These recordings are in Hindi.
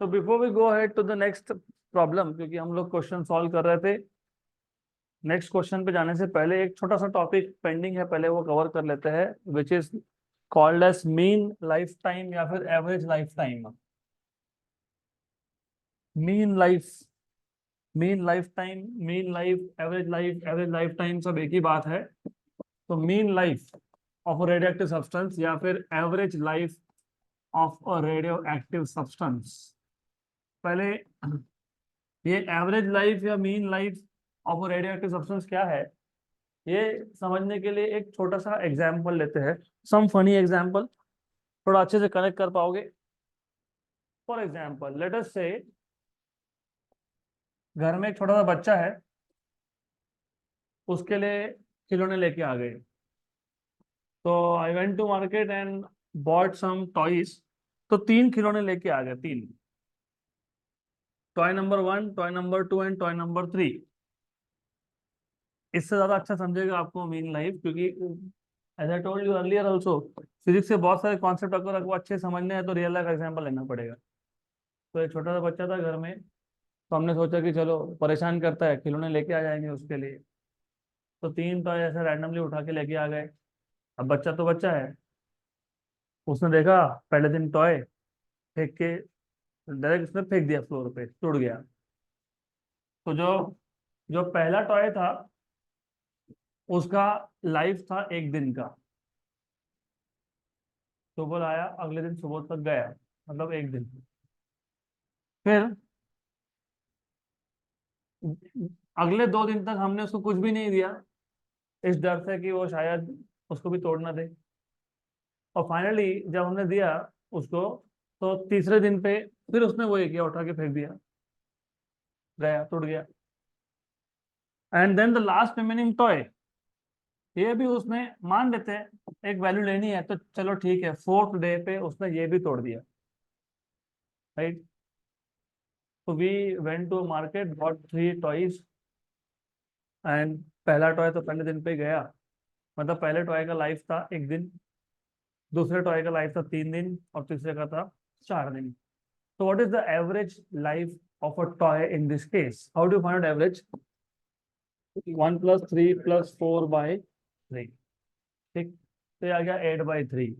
तो before we go ahead to the next problem, क्योंकि हम लोग क्वेश्चन सॉल्व कर रहे थे, नेक्स्ट क्वेश्चन पे जाने से पहले एक छोटा सा टॉपिक पेंडिंग है, पहले वो कवर कर लेते हैं, which is called as mean life time या फिर average life time. Mean life, mean life time, mean life, average life time सब एक ही बात है। तो mean life of a radio active substance या फिर average life of a radio active substance, पहले ये एवरेज लाइफ या mean life of a radio active substance क्या है, ये समझने के लिए एक छोटा सा एग्जाम्पल लेते हैं, सम फनी एग्जाम्पल, थोड़ा अच्छे से कनेक्ट कर पाओगे। फॉर एग्जाम्पल लेट अस से घर में एक छोटा सा बच्चा है, उसके लिए खिलौने लेके आ गए। तो I went to market and bought some toys. तो 3 खिलौने लेके आ गए, 3, toy number 1, toy number 2 and toy number 3। इससे ज्यादा अच्छा समझेगा आपको मीन लाइफ, क्योंकि as I told you earlier also, physics से बहुत सारे कॉन्सेप्ट अगर आपको अच्छे समझने हैं तो रियल लाइफ एग्जाम्पल लेना पड़ेगा। तो एक छोटा सा बच्चा था घर में, तो हमने सोचा कि चलो परेशान करता है, खिलौने लेके आ जाएंगे उसके लिए। तो 3 टॉय ऐसे रैंडमली उठा के लेके आ गए। अब बच्चा तो बच्चा है, उसने देखा पहले दिन टॉय फेंक के डायरेक्ट उसने फेंक दिया, फ्लोर पे टूट गया। तो जो जो पहला टॉय था उसका लाइफ था 1 दिन का। सुबह आया, अगले दिन सुबह तक गया, मतलब 1 दिन। फिर अगले 2 दिन तक हमने उसको कुछ भी नहीं दिया, इस डर से कि वो शायद उसको भी तोड़ ना दे। और फाइनली जब हमने दिया उसको, तो तीसरे दिन पे फिर उसने वही किया, उठा के फेंक दिया, गया, टूट गया। And then the last remaining toy, ये भी उसने, मान लेते हैं एक वैल्यू लेनी है तो चलो ठीक है, 4th डे पे उसने ये भी तोड़ दिया, राइट। तो we went to market, bought 3 toys and पहला टॉय तो पहले दिन पे गया, मतलब पहले टॉय का लाइफ था 1 दिन, दूसरे टॉय का लाइफ था 3 दिन और तीसरे का था 4 दिन। तो what is the average life of a toy in this case? How do find average? 1 + 3 + 4/3, ठीक। तो ये आ गया 8/3।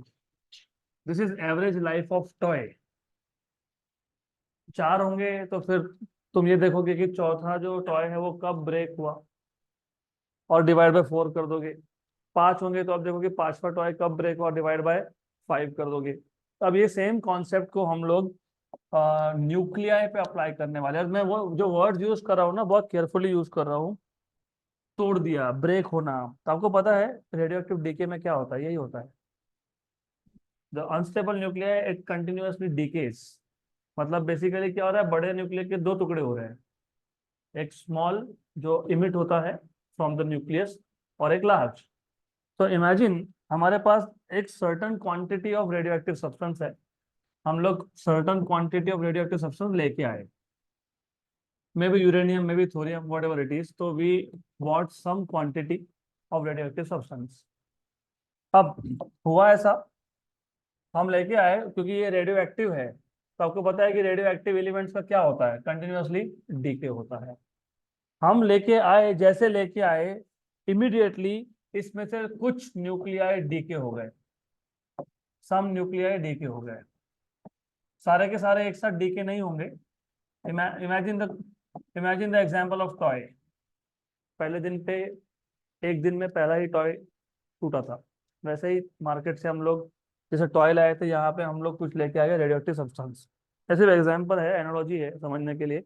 This is average life of toy. 4 होंगे तो फिर तुम ये देखोगे कि चौथा जो टॉय है वो कब ब्रेक हुआ, और डिवाइड बाय 4 कर दोगे। 5 होंगे तो अब देखोगे पांचवा टॉय कब ब्रेक हुआ, डिवाइड बाय 5 कर दोगे। तो अब ये सेम कॉन्सेप्ट को हम लोग न्यूक्लियाई पे अप्लाई करने वाले हैं। और मैं वो जो वर्ड यूज कर रहा हूँ ना, बहुत केयरफुली यूज कर रहा हूँ। तोड़ दिया, ब्रेक होना, तो आपको पता है रेडियो एक्टिव डीके में क्या होता है, यही होता है। The unstable nuclei it continuously decays. मतलब बेसिकली क्या हो रहा है, बड़े न्यूक्लियर के 2 टुकड़े हो रहे हैं, एक स्मॉल जो इमिट होता है फ्रॉम द न्यूक्लियस, और एक लार्ज। तो इमेजिन हमारे पास एक certain quantity of radio active substance है, हम लोग certain quantity of radio active substance लेके आए, may be uranium, may be thorium, what ever it is. तो we want some quantity of radio active substance. अब हुआ ऐसा, हम लेके आए क्योंकि ये रेडियो एक्टिव है, तो आपको पता है कि रेडियो एक्टिव एलिमेंट्स का क्या होता है, कंटिन्यूअसली डीके होता है। हम लेके आए, जैसे लेके आए इमीडिएटली इसमें से कुछ न्यूक्लियाई डीके हो गए, सम न्यूक्लियाई डीके हो गए। सारे के सारे एक साथ डीके नहीं होंगे। Imagine the imagine the example of toy. पहले दिन पे, 1 दिन में पहला ही टॉय टूटा था, वैसे ही मार्केट से हम लोग जैसे टॉय लाए थे, यहाँ पे हम लोग कुछ लेके आ गए रेडियो एक्टिव सब्सटेंस। ऐसे एग्जाम्पल है, एनालॉजी है समझने के लिए।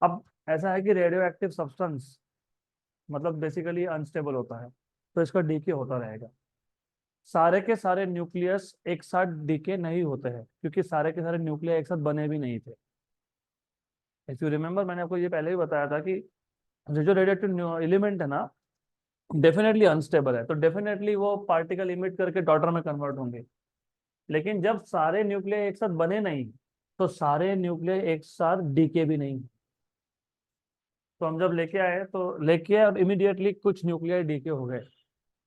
अब ऐसा है कि रेडियो एक्टिव सब्सटेंस मतलब बेसिकली अनस्टेबल होता है, तो इसका डीके होता रहेगा। सारे के सारे न्यूक्लियस एक साथ डीके नहीं होते हैं, क्योंकि सारे के सारे न्यूक्लियस एक साथ बने भी नहीं थे। इफ यू रिमेम्बर, मैंने आपको ये पहले भी बताया था कि जो जो रेडियोएक्टिव एलिमेंट है ना, डेफिनेटली अनस्टेबल है, तो डेफिनेटली वो पार्टिकल इमिट करके डॉटर में कन्वर्ट होंगे। लेकिन जब सारे न्यूक्लियस एक साथ बने नहीं, तो सारे न्यूक्लियस एक साथ डीके भी नहीं। तो हम जब लेके आए, तो लेके आए और इमीडिएटली कुछ न्यूक्लियस डीके हो गए।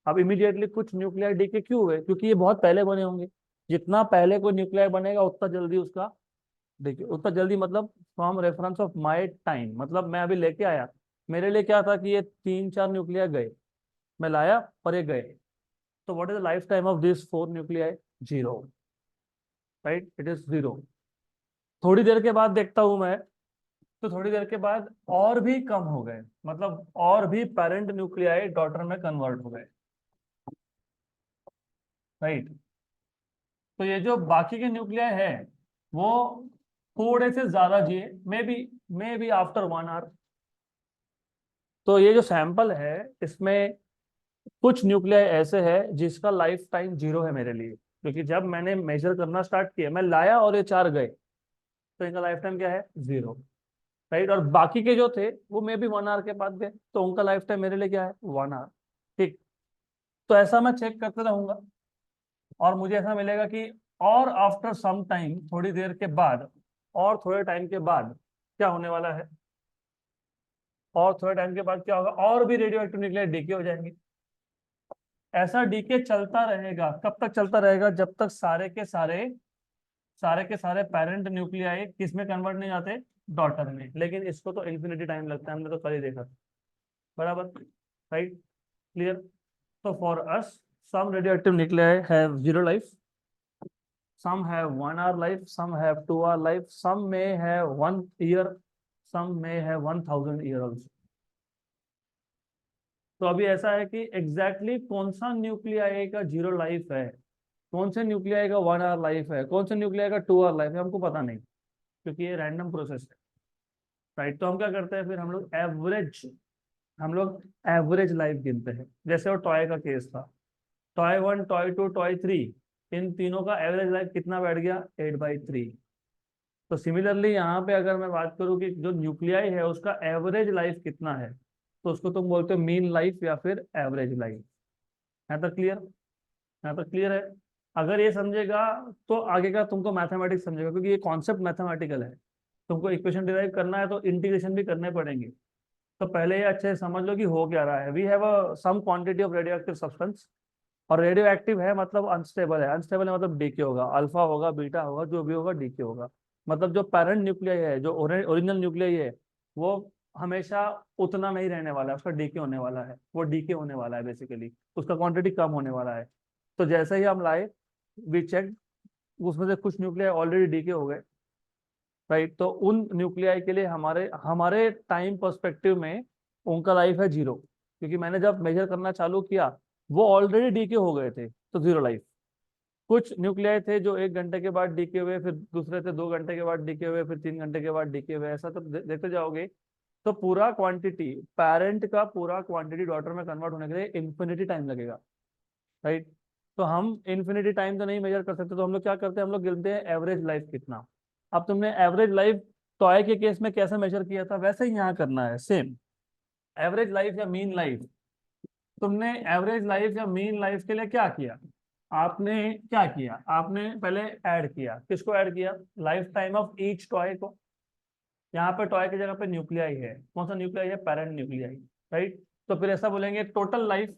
अब इमीडिएटली कुछ न्यूक्लियर डीके क्यों हुए? क्योंकि ये बहुत पहले बने होंगे। जितना पहले कोई न्यूक्लियर बनेगा उतना जल्दी उसका देखिए उतना जल्दी मतलब from reference of my time, मतलब मैं अभी लेके आया, मेरे लिए क्या था कि ये 3-4 न्यूक्लियाई गए, मैं लाया और ये गए, तो what is the life time of this 4 nuclei? 0, right, it is 0। थोड़ी देर के बाद देखता हूं मैं, तो थोड़ी देर के बाद और भी कम हो गए, मतलब और भी पेरेंट न्यूक्लियाई डॉटर में कन्वर्ट हो गए, राइट। तो ये जो बाकी के न्यूक्लियाई है वो थोड़े से ज्यादा जिए, मे बी आफ्टर 1 आवर। तो ये जो सैंपल है इसमें कुछ न्यूक्लियाई ऐसे है जिसका लाइफ टाइम 0 है मेरे लिए, क्योंकि जब मैंने मेजर करना स्टार्ट किया, मैं लाया और ये 4 गए, तो इनका लाइफ टाइम क्या है? 0, राइट। और बाकी के जो थे वो मे बी 1 आवर के बाद गए, तो उनका लाइफ टाइम मेरे लिए क्या है? 1 आवर। ठीक। तो ऐसा मैं चेक करते रहूंगा और मुझे ऐसा मिलेगा कि और आफ्टर सम टाइम, थोड़ी देर के बाद, और थोड़े टाइम के बाद क्या होने वाला है, और थोड़े टाइम के बाद क्या होगा, और भी रेडियो एक्टिव न्यूक्लियाई डीके हो जाएंगे। ऐसा डीके चलता रहेगा, कब तक चलता रहेगा? जब तक सारे के सारे पेरेंट न्यूक्लियाई किस में कन्वर्ट नहीं जाते? डॉटर में। लेकिन इसको तो इन्फिनिटी टाइम लगता है, हमने तो कल ही देखा, बराबर, राइट, क्लियर। तो for us some radioactive nuclei have 0 life, some have 1 hour life, some have 2 hour life, some may have 1 year, some may have 1000 year also। तो अभी ऐसा है कि कौन सा न्यूक्लियाई का 0 लाइफ है, कौन से न्यूक्लियाई का 1 आवर लाइफ है, कौन से न्यूक्लियाई का 2 आवर लाइफ है, हमको पता नहीं, क्योंकि ये रैंडम प्रोसेस है, राइट। तो हम क्या करते हैं फिर, हम लोग एवरेज लाइफ गिनते हैं। जैसे वो टॉय का केस था, टॉय 1, टॉय 2, टॉय 3, इन तीनों का एवरेज लाइफ कितना बैठ गया? 8/3। तो सिमिलरली यहाँ पे अगर मैं बात करूँ कि जो न्यूक्लियाई है उसका एवरेज लाइफ कितना है, तो उसको तुम बोलते हो मीन लाइफ या फिर एवरेज लाइफ। यहाँ तक क्लियर? यहाँ तक क्लियर है? अगर ये समझेगा तो आगे का तुमको मैथमेटिक्स समझेगा, क्योंकि ये कॉन्सेप्ट मैथमेटिकल है। तुमको इक्वेशन डिराइव करना है तो इंटीग्रेशन भी करने पड़ेंगे। तो पहले ये अच्छे से समझ लो कि हो क्या रहा है। We have a some quantity of radio active substance, और रेडियो एक्टिव है मतलब अनस्टेबल है, अनस्टेबल है मतलब डीके होगा, अल्फा होगा, बीटा होगा, जो भी होगा डीके होगा। मतलब जो पेरेंट न्यूक्लियाई है, जो ओरिजिनल न्यूक्लियाई है, वो हमेशा उतना नहीं रहने वाला है, उसका डीके होने वाला है, वो डीके होने वाला है बेसिकली, उसका क्वांटिटी कम होने वाला है। तो जैसे ही हम लाए, वी चेक, उसमें से कुछ न्यूक्लियाई ऑलरेडी डीके हो गए, राइट। तो उन न्यूक्लियाई के लिए हमारे हमारे टाइम पर्सपेक्टिव में उनका लाइफ है 0, क्योंकि मैंने जब मेजर करना चालू किया वो ऑलरेडी डीके हो गए थे, तो 0 लाइफ। कुछ न्यूक्लियाई थे जो 1 घंटे के बाद डीके हुए, फिर दूसरे थे 2 घंटे के बाद डीके हुए, फिर 3 घंटे के बाद डीके हुए, ऐसा तो देखते जाओगे। तो पूरा क्वांटिटी, पेरेंट का पूरा क्वांटिटी डॉटर में कन्वर्ट होने के लिए इन्फिनिटी टाइम लगेगा, राइट। तो हम इन्फिनिटी टाइम तो नहीं मेजर कर सकते, तो हम लोग क्या करते हैं, हम लोग गिनते हैं एवरेज लाइफ कितना। अब तुमने एवरेज लाइफ टॉय के केस में कैसे मेजर किया था, वैसे ही यहाँ करना है, सेम। एवरेज लाइफ या मीन लाइफ, तुमने एवरेज लाइफ या मीन लाइफ के लिए क्या किया? आपने क्या किया, आपने पहले ऐड किया, किसको ऐड किया? Life time of each toy को। यहाँ पे टॉय की जगह पे न्यूक्लियाई है, कौन सा न्यूक्लियाई है? Parent nuclei, right. तो फिर ऐसा बोलेंगे टोटल लाइफ,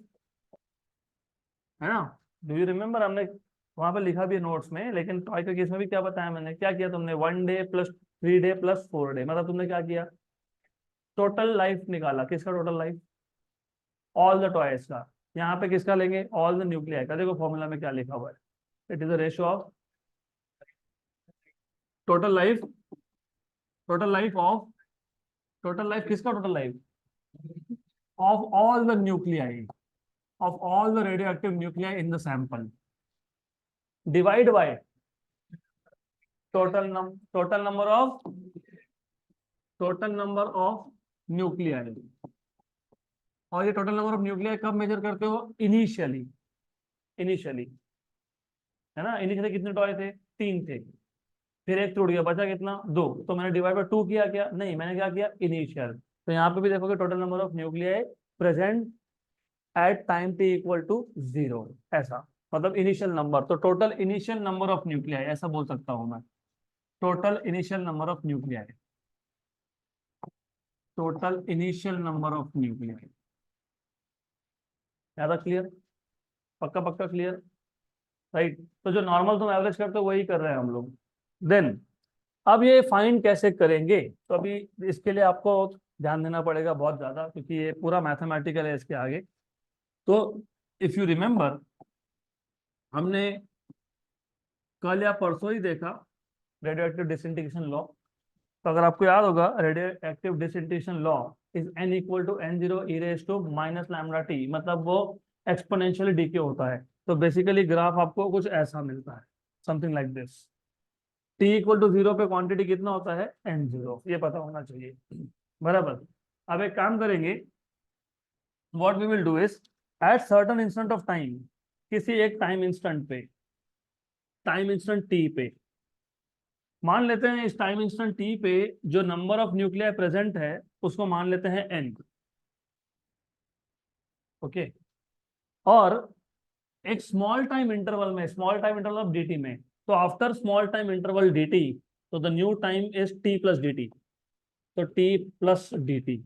है ना। डू यू रिमेम्बर, हमने वहां पे लिखा भी है नोट्स में, लेकिन टॉय के केस में भी क्या बताया मैंने, क्या किया तुमने? 1 debt plus 3 debt plus 4 day, मतलब तुमने क्या किया? टोटल लाइफ निकाला, किसका total life? All the toys का। यहाँ पे किसका लेंगे? ऑल द न्यूक्लियाई का। देखो फॉर्मूला में क्या लिखा हुआ है, it is the ratio of total life, total life of, total life किसका? Total life of all the nuclei, of all the radioactive nuclei in the sample, divide by total number of, total number of nuclei. और ये टोटल नंबर ऑफ न्यूक्लियाई कब मेजर करते हो? इनिशियली, इनिशियली, है ना। इनिशियली कितने टॉय थे? 3 थे, फिर एक टूट गया, बचा कितना? 2। तो मैंने डिवाइड बाय 2 किया क्या? नहीं, मैंने क्या किया? इनिशियल। तो यहाँ पे भी देखोगे total number of nuclei present at time T equal to 0, ऐसा, मतलब इनिशियल नंबर। तो total initial number of nuclei, ऐसा बोल सकता हूँ मैं, total initial number of nuclei, total initial number of nuclei. ज्यादा क्लियर? पक्का पक्का क्लियर, राइट। तो जो नॉर्मल तुम एवरेज करते हो वही कर रहे हैं हम लोग। देन अब ये फाइंड कैसे करेंगे, तो अभी इसके लिए आपको ध्यान देना पड़ेगा बहुत ज्यादा, क्योंकि ये पूरा मैथमेटिकल है इसके आगे। तो इफ यू रिमेम्बर, हमने कल या परसों ही देखा रेडियो एक्टिव डिसइंटीग्रेशन लॉ। तो अगर आपको याद होगा, radio active disintegration law is N equal to N zero E raise to minus lambda T, मतलब वो एक्सपोनेंशियली डीके होता है। तो बेसिकली ग्राफ आपको कुछ ऐसा मिलता है, something like this. T equal to zero पे क्वांटिटी कितना होता है, एन जीरो, ये पता होना चाहिए, बराबर। अब एक काम करेंगे, what we will do is, at certain instant of time, किसी एक टाइम इंस्टेंट पे, टाइम इंस्टेंट टी पे, मान लेते हैं इस टाइम इंस्टेंट टी पे जो नंबर ऑफ न्यूक्लियाई प्रेजेंट है उसको मान लेते हैं एन। ओके। और एक स्मॉल टाइम इंटरवल में, small time interval of dt में, तो after small time interval dt, तो the new time is t plus dt। तो t प्लस dt,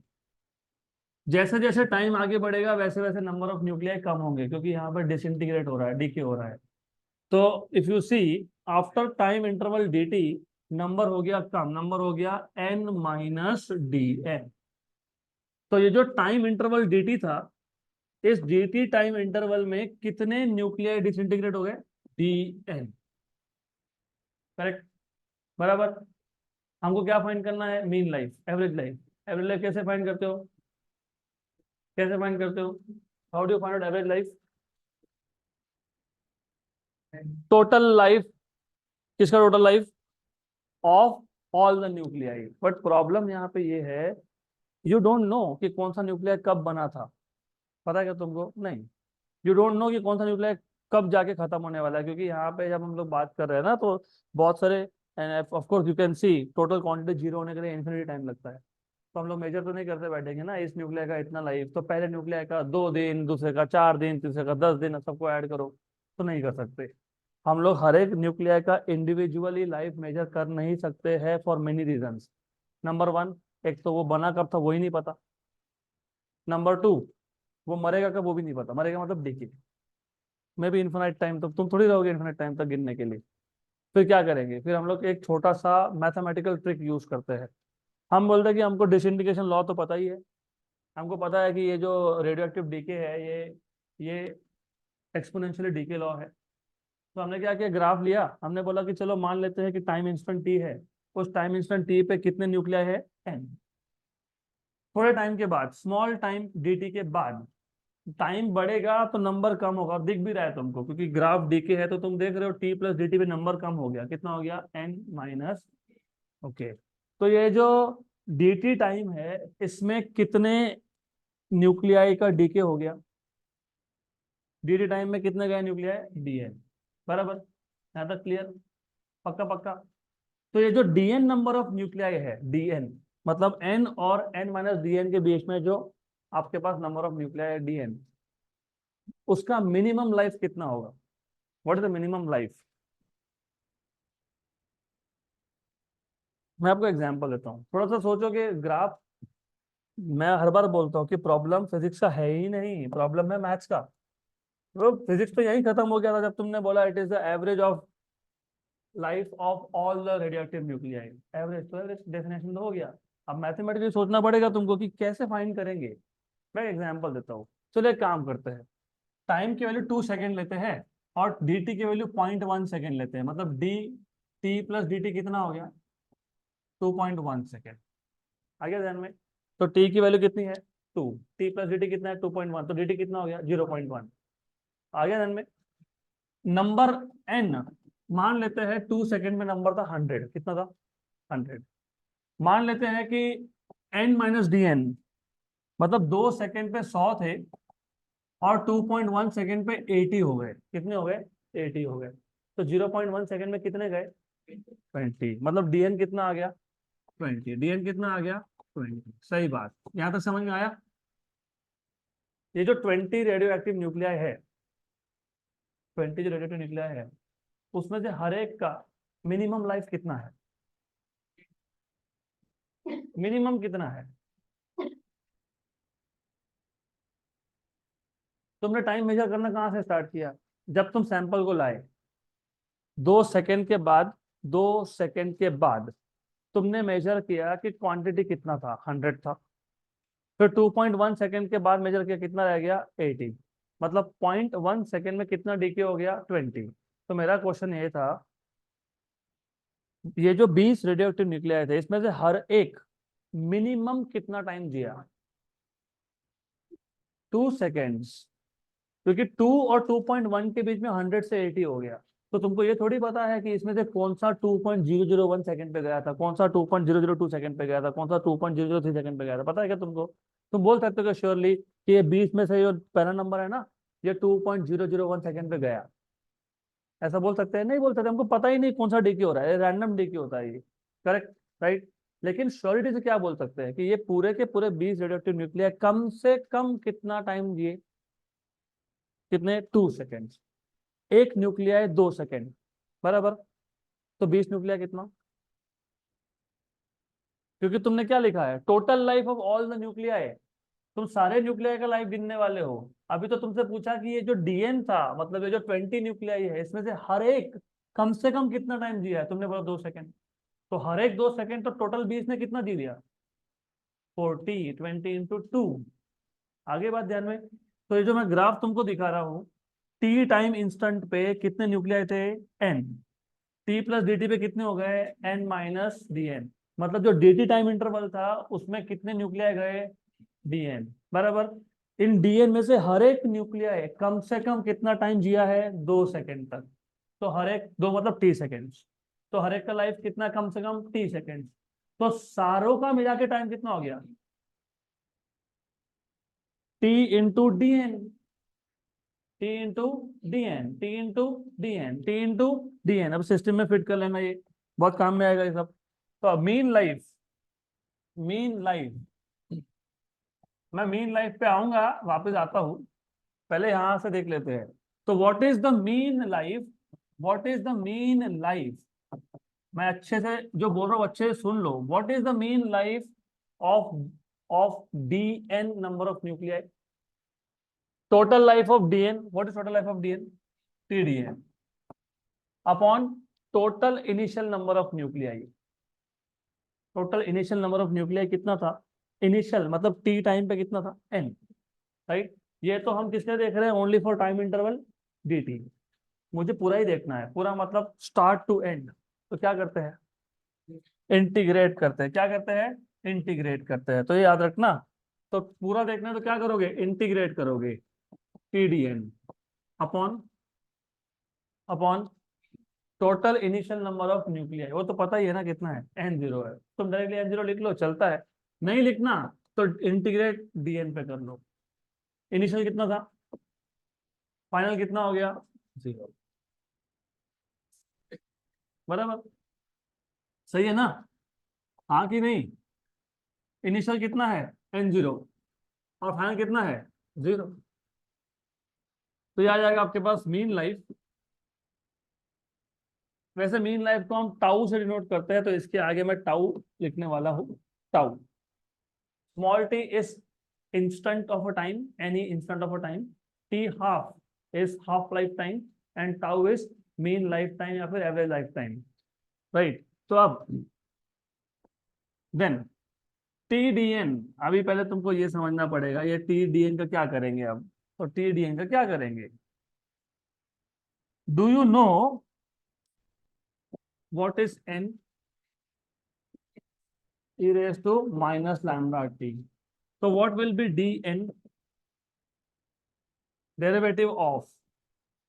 जैसे जैसे टाइम आगे बढ़ेगा वैसे वैसे नंबर ऑफ न्यूक्लियाई कम होंगे, क्योंकि यहाँ पर डिसइंटीग्रेट हो रहा है, डीके हो रहा है। तो if you see, after time interval dt, number हो गया कम, नंबर हो गया n माइनस डी एन। तो ये जो टाइम इंटरवल dt था, इस dt टाइम इंटरवल में कितने न्यूक्लियाई डिसइंटीग्रेट हो गए, डी एन। करेक्ट, बराबर। हमको क्या फाइंड करना है, mean life, average life. Average life कैसे फाइंड करते हो, कैसे फाइंड करते हो, how do you find out average life? Total life, किसका total life, of all the nuclei. But problem यहाँ पे ये है, यू डोंट नो कि कौन सा न्यूक्लियाई कब बना था। पता है क्या तुमको, नहीं। यू डोंट नो कि कौन सा न्यूक्लियाई कब जाके खत्म होने वाला है, क्योंकि यहाँ पे जब हम लोग बात कर रहे हैं ना, तो बहुत सारे, of course you can see, total quantity zero होने के लिए इन्फिनिटी टाइम लगता है। तो हम लोग मेजर तो नहीं करते बैठेंगे ना, इस न्यूक्लियाई का इतना लाइफ, तो पहले न्यूक्लियाई का 2 दिन, दूसरे का 4 दिन, तीसरे का 10 दिन, सबको ऐड करो, तो नहीं कर सकते। हम लोग हर एक न्यूक्लियाई का इंडिविजुअली लाइफ मेजर कर नहीं सकते हैं, for many reasons. Number one, एक तो वो बना कब था वो ही नहीं पता। नंबर टू, वो मरेगा कब वो भी नहीं पता, मरेगा मतलब डिके, मे भी इन्फिनाइट टाइम, तो तुम थोड़ी रहोगे इन्फिनाइट टाइम तक गिनने के लिए। फिर क्या करेंगे, फिर हम लोग एक छोटा सा मैथमेटिकल ट्रिक यूज करते हैं। हम बोलते हैं कि हमको डिसइंटीग्रेशन लॉ तो पता ही है, हमको पता है कि ये जो रेडियो एक्टिव डीके है, ये एक्सपोनेंशियली डीके लॉ है। तो हमने क्या किया, ग्राफ लिया, हमने बोला कि चलो मान लेते हैं कि टाइम इंस्टेंट टी है, उस टाइम इंस्टेंट टी पे कितने न्यूक्लियाई है, एन। थोड़े टाइम के बाद, स्मॉल टाइम dt के बाद, टाइम बढ़ेगा तो नंबर कम होगा, दिख भी रहा है तुमको, क्योंकि ग्राफ डीके है, तो तुम देख रहे हो t प्लस dt पे नंबर कम हो गया, कितना हो गया, n माइनस। ओके। तो ये जो dt टाइम है, इसमें कितने न्यूक्लियाई का डीके हो गया, dt टाइम में कितने गए न्यूक्लियाई, dn, बराबर। यहाँ तक क्लियर, पक्का पक्का। तो ये जो dn नंबर ऑफ न्यूक्लियाई है, dn मतलब n और n माइनस dn के बीच में जो आपके पास नंबर ऑफ न्यूक्लियाई है, dn, उसका मिनिमम लाइफ कितना होगा, what is the minimum life? मैं आपको एग्जांपल देता हूँ, थोड़ा सा सोचो कि ग्राफ, मैं हर बार बोलता हूँ कि प्रॉब्लम फिजिक्स का है ही नहीं, प्रॉब्लम है मैथ्स का। तो फिजिक्स तो यही खत्म हो गया था जब तुमने बोला it is the average of life of all the radioactive nuclei. Average तो एवरेज डेफिनेशन तो हो गया। अब मैथमेटिकली सोचना पड़ेगा तुमको कि कैसे फाइंड करेंगे। मैं एग्जांपल देता हूँ, चलो एक काम करते हैं, टाइम की वैल्यू 2 सेकेंड लेते हैं और dt की वैल्यू 0.1 सेकेंड लेते हैं, मतलब डी, टी प्लस dt कितना हो गया, 2.1 सेकेंड। आ गया ध्यान में? तो t की वैल्यू कितनी है, 2, t प्लस dt कितना है, 2.1, तो dt कितना हो गया, 0.1। आ गया ध्यान में? नंबर n, मान लेते हैं 2 सेकेंड में नंबर था 100, कितना था, 100। मान लेते हैं कि n माइनस डी एन, मतलब 2 सेकेंड पे 100 थे और 2.1 सेकेंड पे 80 हो गए, कितने हो गए, 80 हो गए। तो 0.1 सेकेंड में कितने गए, 20, मतलब डीएन कितना आ गया, 20, डीएन कितना आ गया, 20। सही बात, यहां तक समझ में आया? ये जो 20 रेडियो एक्टिव न्यूक्लियाई है, 20 जो रेडियो एक्टिव न्यूक्लियाई है, उसमें से हर एक का मिनिमम लाइफ कितना है, मिनिमम कितना है? तुमने टाइम मेजर करना कहाँ से स्टार्ट किया, जब तुम सैंपल को लाए, 2 सेकेंड के बाद, 2 सेकेंड के बाद तुमने मेजर किया कि क्वांटिटी कितना था, 100 था। फिर 2.1 सेकेंड के बाद मेजर किया, कितना रह गया, 80। मतलब 0.1 सेकेंड में कितना डीके हो गया, 20। तो मेरा क्वेश्चन ये था, ये जो 20 रेडियो एक्टिव न्यूक्लियाई थे, इसमें से हर एक मिनिमम कितना टाइम जिया, 2 सेकेंड्स। क्योंकि 2 और 2.1 के बीच में 100 से 80 हो गया। तो तुमको ये थोड़ी पता है कि इसमें से कौन सा 2.001 सेकंड पे गया था, कौन सा 2.002 सेकंड पे गया था, कौन सा 2.003 सेकंड पे गया था, पता है क्या तुमको? तुम बोल सकते हो कि श्योरली कि ये 20 में से जो पहला नंबर है ना, ये 2.001 सेकंड पे गया, ऐसा बोल सकते हैं? नहीं बोल सकते, हमको पता ही नहीं कौन सा डीके हो रहा है, रैंडम डीके होता है ये। Correct, right. लेकिन श्योरिटी से क्या बोल सकते हैं कि ये पूरे के पूरे 20 रेडियोएक्टिव न्यूक्लिया कम से कम कितना टाइम जिए, कितने, 2 सेकेंड। एक न्यूक्लियाई 2 सेकेंड, बराबर। तो 20 न्यूक्लिया कितना? क्योंकि तुमने क्या लिखा है, total life of all the nuclei. तुम सारे न्यूक्लियाई का लाइफ गिनने वाले हो। अभी तो तुमसे पूछा कि ये जो डीएन था, मतलब ये जो 20 न्यूक्लियाई है, इसमें से हर एक कम से कम कितना टाइम दिया है, तुमने बोला 2 सेकेंड। तो हर एक 2 सेकेंड, तो टोटल 20 ने कितना दी दिया, 40, 20 × 2। आगे बात ध्यान में। तो ये जो मैं ग्राफ तुमको दिखा रहा हूँ, टी टाइम इंस्टेंट पे कितने न्यूक्लियाई थे, N. T plus D T पे कितने हो गए, एन माइनस डी एन। मतलब जो डी टी टाइम इंटरवल था उसमें कितने न्यूक्लियाई गए, डी एन, बराबर। इन डीएन में से हर एक न्यूक्लियाई कम से कम कितना टाइम जिया है, 2 सेकेंड तक। तो हर एक दो मतलब टी सेकेंड्स। तो हर एक का लाइफ कितना, कम से कम टी सेकेंड। तो सारों का मिला के टाइम कितना हो गया, T into D N, T into D N, T into D N, T into D N. अब सिस्टम में फिट कर लेना, ये बहुत काम में आएगा ये सब। तो अब मीन लाइफ, मीन लाइफ, मैं मीन लाइफ पे आऊंगा, वापस आता हूं। पहले यहां से देख लेते हैं। तो what is the mean life, what is the mean life, मैं अच्छे से जो बोल रहा हूँ अच्छे से सुन लो। What is the mean life of of d n number of nuclei, total life of dn, what is total life of dn, t D N upon total initial number of nuclei. Total initial number of nuclei कितना था, इनिशियल मतलब टी टाइम पे कितना था, एन, राइट। ये तो हम किसके देख रहे हैं, only for time interval D T. मुझे पूरा ही देखना है, पूरा मतलब स्टार्ट टू एंड। तो क्या करते हैं, इंटीग्रेट करते हैं। क्या करते हैं, इंटीग्रेट करते हैं। तो ये याद रखना। तो पूरा देखना है तो क्या करोगे, इंटीग्रेट करोगे, T D N upon upon total initial number of nuclei. वो तो पता ही है ना कितना है, n0 है। तुम डायरेक्टली n0 लिख लो, चलता है। नहीं लिखना तो इंटीग्रेट डीएन पे कर लो। इनिशियल कितना था, फाइनल कितना हो गया, 0, बराबर। सही है ना, हाँ कि नहीं? इनिशियल कितना है, n0, और फाइनल कितना है, 0। तो ये आ जाएगा आपके पास मीन लाइफ। वैसे मीन लाइफ को हम टाउ से डिनोट करते हैं, तो इसके आगे मैं टाउ लिखने वाला हूँ। Tau, small T is instant of a time, any instant of a time, t half is half lifetime, and tau is mean lifetime या फिर average lifetime, right? तो अब then TDN, अभी पहले तुमको ये समझना पड़ेगा ये TDN का क्या करेंगे अब। तो TDN का क्या करेंगे, do you know what is n e raised to minus lambda t? तो what will be dn, derivative of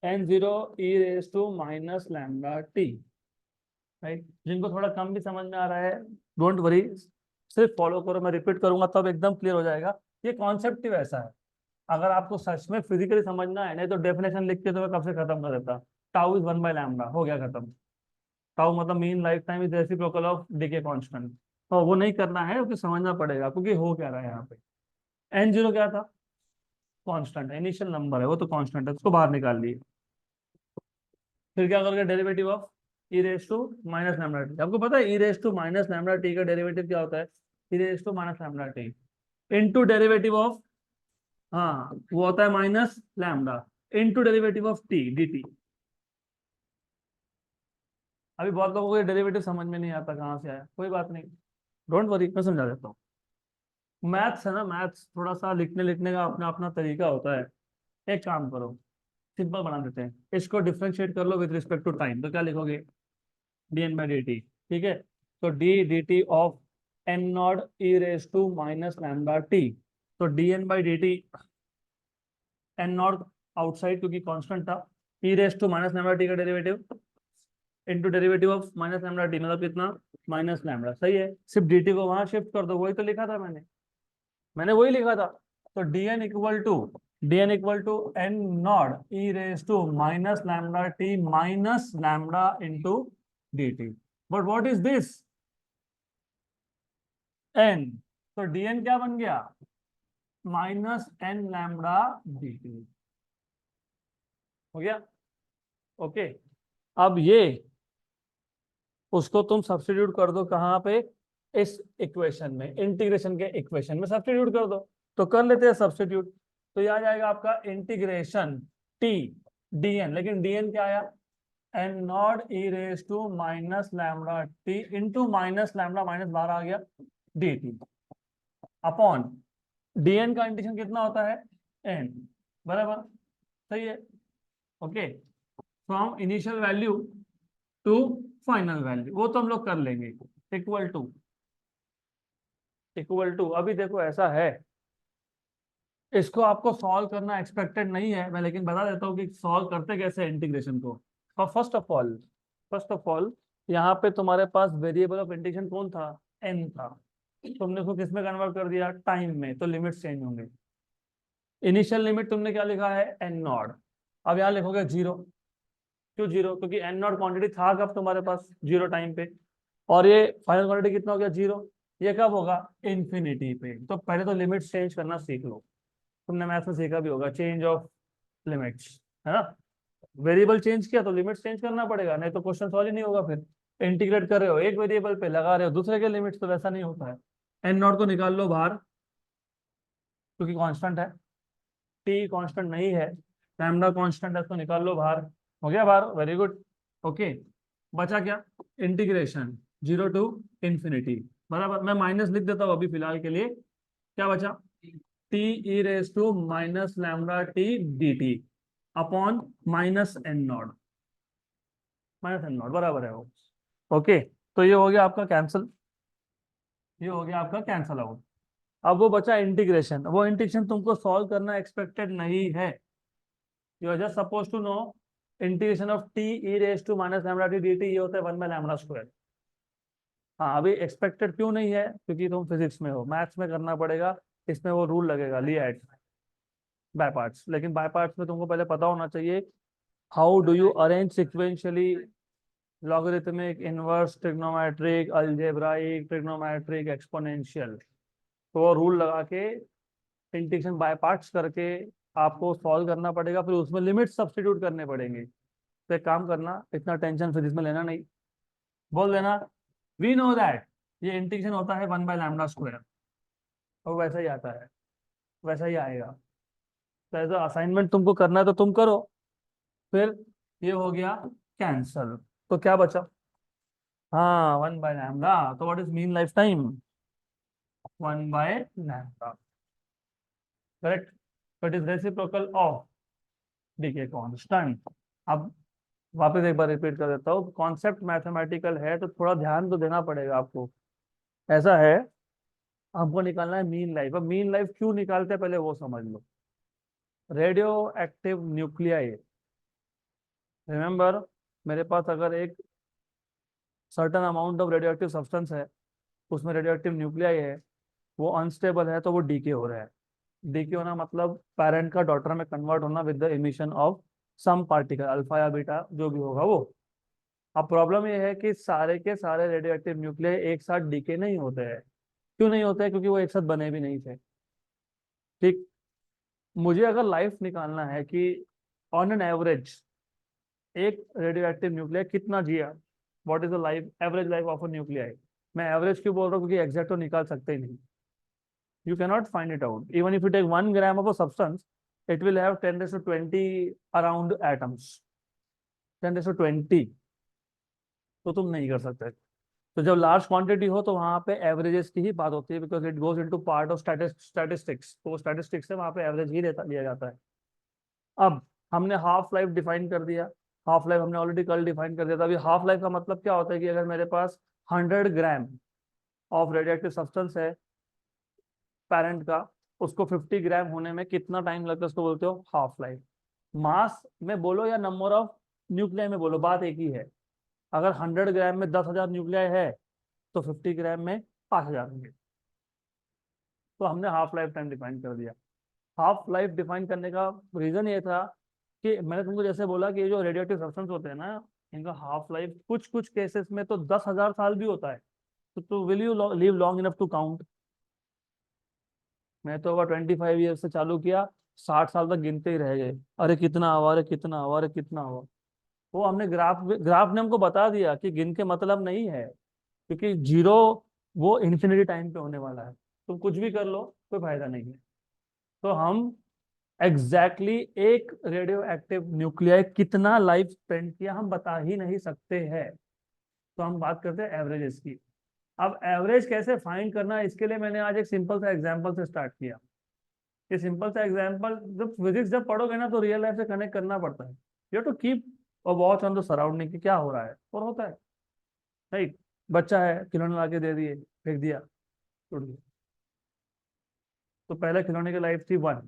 n0 e raised to minus lambda t, right. जिनको थोड़ा कम भी समझ में आ रहा है, डोंट वरी, सिर्फ फॉलो करो, मैं रिपीट करूंगा तब एकदम क्लियर हो जाएगा। ये कॉन्सेप्ट ही वैसा है। अगर आपको सच में फिजिकली समझना है, नहीं तो डेफिनेशन लिख के तो मैं कब से खत्म कर देता। टाउ इज 1/λ, हो गया खत्म। टाउ मतलब mean life time is reciprocal of decay constant. तो वो नहीं करना है, क्योंकि समझना पड़ेगा, क्योंकि हो क्या रहा है यहाँ पे। n0 क्या था, कांस्टेंट है, इनिशियल नंबर है, वो तो कांस्टेंट है, उसको बाहर निकाल लिए। फिर क्या करोगे, derivative of e raise to minus lambda t. आपको पता है e raise to minus lambda t का डेरिवेटिव क्या होता है, e raise to minus lambda t into derivative of, हाँ वो होता है minus lambda, into derivative of t D t. अभी बहुत लोगों को ये डेरिवेटिव समझ में नहीं आता कहाँ से आया, कोई बात नहीं, डोंट वरी, मैं समझा देता हूँ। मैथ्स है ना, मैथ्स थोड़ा सा लिखने लिखने का अपना अपना तरीका होता है। एक काम करो, सिंपल बना देते हैं, इसको डिफरेंशिएट कर लो विद रिस्पेक्ट टू टाइम, तो क्या लिखोगे, d n by d t, ठीक है। तो d d t of n naught E raise to minus lambda t, तो D n by d t, n naught outside क्योंकि कांस्टेंट था, e raise to minus lambda t का derivative into derivative of minus lambda T, मतलब कितना, माइनस लैम्डा, सही है। सिर्फ डी टी को वहां शिफ्ट कर दो, वही तो लिखा था मैंने वही लिखा था। तो D N equal to N naught E raise to minus lambda T minus lambda into D T, but what is this, N, तो डी एन क्या बन गया, minus N lambda D T, हो गया, ओके। अब ये उसको तुम सब्स्टिट्यूट कर दो कहाँ पे, इस इक्वेशन में, इंटीग्रेशन के इक्वेशन में सब्स्टिट्यूट कर दो। तो कर लेते हैं सब्स्टिट्यूट, तो ये आ जाएगा आपका इंटीग्रेशन टी डी एन, लेकिन डी एन क्या आया, N naught E raise to minus lambda T into minus lambda minus 12 आ गया D T, upon D N का इंटीग्रेशन कितना होता है, एन, बराबर, सही है, okay. From initial value to final value, वो तो हम लोग कर लेंगे, इक्वल टू अभी देखो ऐसा है, इसको आपको सॉल्व करना एक्सपेक्टेड नहीं है मैं, लेकिन बता देता हूँ कि सॉल्व करते कैसे इंटीग्रेशन को। और फर्स्ट ऑफ ऑल यहाँ पे तुम्हारे पास वेरिएबल ऑफ इंटीग्रेशन कौन था, एन था, तुमने उसको किस में कन्वर्ट कर दिया, टाइम में, तो लिमिट्स चेंज होंगे। इनिशियल लिमिट तुमने क्या लिखा है, एन नॉट, अब यहाँ लिखोगे जीरो, क्यों जीरो, क्योंकि एन नॉट क्वांटिटी था कब तुम्हारे पास, जीरो टाइम पे, और ये फाइनल क्वांटिटी कितना हो गया, जीरो, ये कब होगा, इन्फिनिटी पे। तो पहले तो लिमिट्स चेंज करना सीख लो, तुमने मैथ में सीखा भी होगा, चेंज ऑफ लिमिट्स, है ना। वेरिएबल चेंज किया तो लिमिट्स चेंज करना पड़ेगा, नहीं तो क्वेश्चन सॉल्व ही नहीं होगा। फिर इंटीग्रेट कर रहे हो एक वेरिएबल पे, लगा रहे हो दूसरे के लिमिट्स, तो वैसा नहीं होता है। एन नॉट को निकाल लो बाहर, क्योंकि कांस्टेंट है, टी कांस्टेंट नहीं है, लैम्डा कांस्टेंट है, तो निकाल लो बाहर, हो गया बाहर, वेरी गुड, ओके। बचा क्या, इंटीग्रेशन जीरो टू इंफिनिटी, बराबर, मैं माइनस लिख देता हूँ अभी फिलहाल के लिए, क्या बचा, T E raise to minus lambda T D T upon minus N naught बराबर है वो, ओके। तो ये हो गया आपका कैंसिल, ये हो गया आपका कैंसिल आउट। अब वो बचा इंटीग्रेशन, वो इंटीग्रेशन तुमको सॉल्व करना एक्सपेक्टेड नहीं है, you are just suppose to know integration of T E raise to minus lambda T D T, ये होता है 1/λ²। हाँ, अभी एक्सपेक्टेड क्यों नहीं है, क्योंकि तुम फिजिक्स में हो, मैथ्स में करना पड़ेगा, इसमें वो रूल लगेगा लिएट बाय पार्ट्स, लेकिन बाय पार्ट्स में तुमको पहले पता होना चाहिए how do you arrange sequentially, logarithmic, inverse, trigonometric, algebraic, trigonometric, exponential, तो वो रूल लगा के इंटीग्रेशन बाय पार्ट्स करके आपको सॉल्व करना पड़ेगा, फिर उसमें लिमिट सब्स्टिट्यूट करने पड़ेंगे। तो एक काम करना, इतना टेंशन फिजिक्स में लेना नहीं, बोल देना वी नो दैट ये इंटीग्रेशन होता है 1/λ², और वैसा ही आता है, वैसा ही आएगा। तो एज असाइनमेंट तुमको करना है तो तुम करो, फिर ये हो गया कैंसल, तो क्या बचा, हाँ 1/λ, तो what is mean life time, 1/λ, correct, but is reciprocal of decay constant. अब वापस एक बार रिपीट कर देता हूँ, कॉन्सेप्ट मैथमेटिकल है तो थोड़ा ध्यान तो देना पड़ेगा आपको। ऐसा है, हमको निकालना है मीन लाइफ, अब मीन लाइफ क्यों निकालते हैं पहले वो समझ लो। रेडियो एक्टिव न्यूक्लियाई, रिमेंबर, मेरे पास अगर एक certain amount of radio active substance है, उसमें रेडियो एक्टिव न्यूक्लियाई है, वो अनस्टेबल है, तो वो डीके हो रहा है। डीके होना मतलब पेरेंट का डॉटर में कन्वर्ट होना with the emission of some particle, alpha या बीटा जो भी होगा वो। अब प्रॉब्लम ये है कि सारे के सारे रेडियो एक्टिव न्यूक्लियाई एक साथ डीके नहीं होते हैं। क्यों नहीं होते हैं, क्योंकि वो एक साथ बने भी नहीं थे, ठीक। मुझे अगर लाइफ निकालना है कि ऑन एन एवरेज एक रेडियो एक्टिव न्यूक्लियाई कितना जिया, what is the life average life of a nuclei, मैं एवरेज क्यों बोल रहा हूँ, क्योंकि एग्जैक्ट तो निकाल सकते ही नहीं, you cannot find it out. Even if you take 1 gram of a substance, it will have 10 raised to 20 around atoms. 10 raised to 20. तो तुम नहीं कर सकते। तो जब लार्ज क्वांटिटी हो तो वहां पे एवरेजेस की ही बात होती है, because it goes into part of statistics, तो स्टैटिस्टिक्स से वहां पे एवरेज ही लेता लिया जाता है। अब हमने हाफ लाइफ डिफाइन कर दिया, हाफ लाइफ हमने ऑलरेडी कल डिफाइन कर दिया था। अभी हाफ लाइफ का मतलब क्या होता है कि अगर मेरे पास 100 ग्राम ऑफ रेडियोएक्टिव सब्सटेंस है पेरेंट का, उसको 50 ग्राम होने में कितना टाइम लगता है, उसको बोलते हो हाफ लाइफ। मास में बोलो या नंबर ऑफ न्यूक्लियाई में बोलो, बात एक ही है। अगर 100 ग्राम में 10,000 न्यूक्लियाई है तो 50 ग्राम में 5,000 होंगे। तो हमने हाफ लाइफ टाइम डिफाइन कर दिया। हाफ लाइफ डिफाइन करने का रीजन ये था कि मैंने तुमको जैसे बोला कि ये जो रेडियोएक्टिव सब्सटेंस होते हैं ना, इनका हाफ लाइफ कुछ कुछ केसेस में तो 10,000 साल भी होता है। तो will you live long enough to count? मैं तो अगर 25 ईयर से चालू किया, 60 साल तक गिनते ही रह गए, अरे कितना हुआ, अरे कितना हुआ, अरे कितना हुआ। वो हमने ग्राफ ने हमको बता दिया कि गिन के मतलब नहीं है, क्योंकि जीरो वो इन्फिनिटी टाइम पे होने वाला है। तुम कुछ भी कर लो, कोई फायदा नहीं है। तो हम एग्जैक्टली एक रेडियो एक्टिव न्यूक्लियाई कितना लाइफ स्पेंड किया हम बता ही नहीं सकते हैं। तो हम बात करते हैं एवरेजेस की। अब एवरेज कैसे फाइंड करना है, इसके लिए मैंने आज एक सिंपल सा एग्जांपल से स्टार्ट किया। ये सिंपल सा एग्जांपल, जब फिजिक्स जब पढ़ोगे ना तो रियल लाइफ से कनेक्ट करना पड़ता है। You to keep a watch on the surrounding कि क्या हो रहा है, और होता है। राइट? बच्चा है, खिलौने ला के दे दिए, फेंक दिया, टूट गया। तो पहले खिलौने की लाइफ थी 1,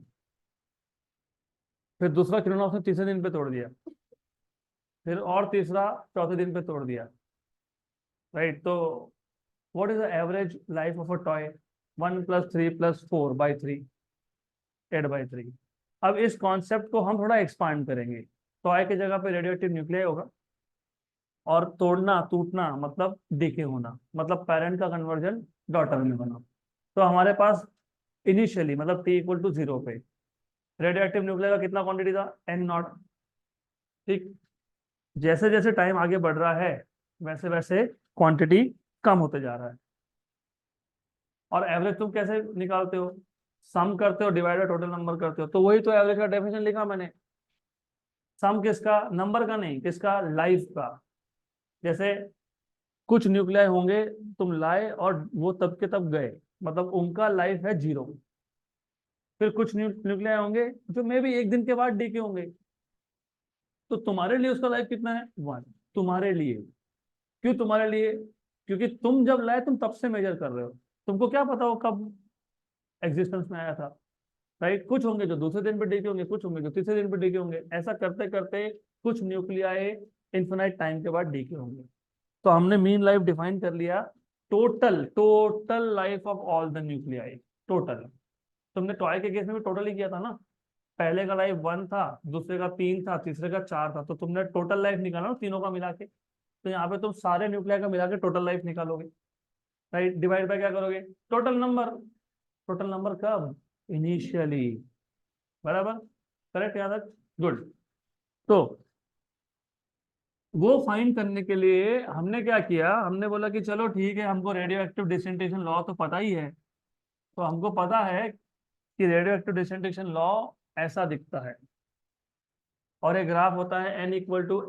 फिर दूसरा खिलौना उसने तीसरे दिन पे तोड़ दिया, फिर और तीसरा चौथे दिन पे तोड़ दिया। राइट? तो what is the average life of a toy? 1 + 3 + 4/3, 8/3। अब इस कॉन्सेप्ट को हम थोड़ा एक्सपांड करेंगे। टॉय की जगह पे रेडियोएक्टिव न्यूक्लियाई होगा, और तोड़ना टूटना मतलब डीके होना, मतलब पेरेंट का कन्वर्जन डॉटर में होना। तो हमारे पास इनिशियली मतलब t = 0 पे रेडियोएक्टिव न्यूक्लियाई का कितना क्वांटिटी था? n0। ठीक। जैसे जैसे टाइम आगे बढ़ रहा है वैसे वैसे क्वांटिटी कम होते जा रहा है। और एवरेज तुम कैसे निकालते हो? सम करते हो, डिवाइडेड टोटल नंबर करते हो। तो वही तो एवरेज का डेफिनेशन लिखा मैंने। सम किसका? नंबर का नहीं, किसका? लाइफ का। जैसे कुछ न्यूक्लियाई होंगे, तुम लाए और वो तब के तब गए, मतलब उनका लाइफ है 0। फिर कुछ न्यूक्लियाई होंगे जो मे भी एक दिन के बाद डीके होंगे, तो तुम्हारे लिए उसका लाइफ कितना है? 1। तुम्हारे लिए। क्यों तुम्हारे लिए? क्योंकि तुम जब लाए तुम तब से मेजर कर रहे हो, तुमको क्या पता वो कब एग्जिस्टेंस में आया था। राइट? कुछ होंगे जो दूसरे दिन पे डीके होंगे, कुछ होंगे जो तीसरे दिन पे डीके होंगे, ऐसा करते करते कुछ न्यूक्लियाई इन्फिनाइट टाइम के बाद डीके होंगे। तो हमने मीन लाइफ डिफाइन कर लिया, total total life of all the nuclei. Total. तुमने टॉय के केस में भी टोटल ही किया था ना। पहले का लाइफ 1 था, दूसरे का 3 था, तीसरे का 4 था, तो तुमने टोटल लाइफ निकाला ना तीनों का मिला के। तो यहाँ पे तुम सारे न्यूक्लियाई का मिला के टोटल लाइफ निकालोगे। राइट? डिवाइड बाय क्या करोगे? Total number. टोटल नंबर कब? इनिशियली। बराबर? करेक्ट? याद है? गुड। तो वो फाइंड करने के लिए हमने क्या किया, हमने बोला कि चलो ठीक है, हमको रेडियो एक्टिव डिसइंटीग्रेशन लॉ तो पता ही है। तो हमको पता है कि रेडियो एक्टिव डिसइंटीग्रेशन लॉ ऐसा दिखता है, और एक ग्राफ होता है n =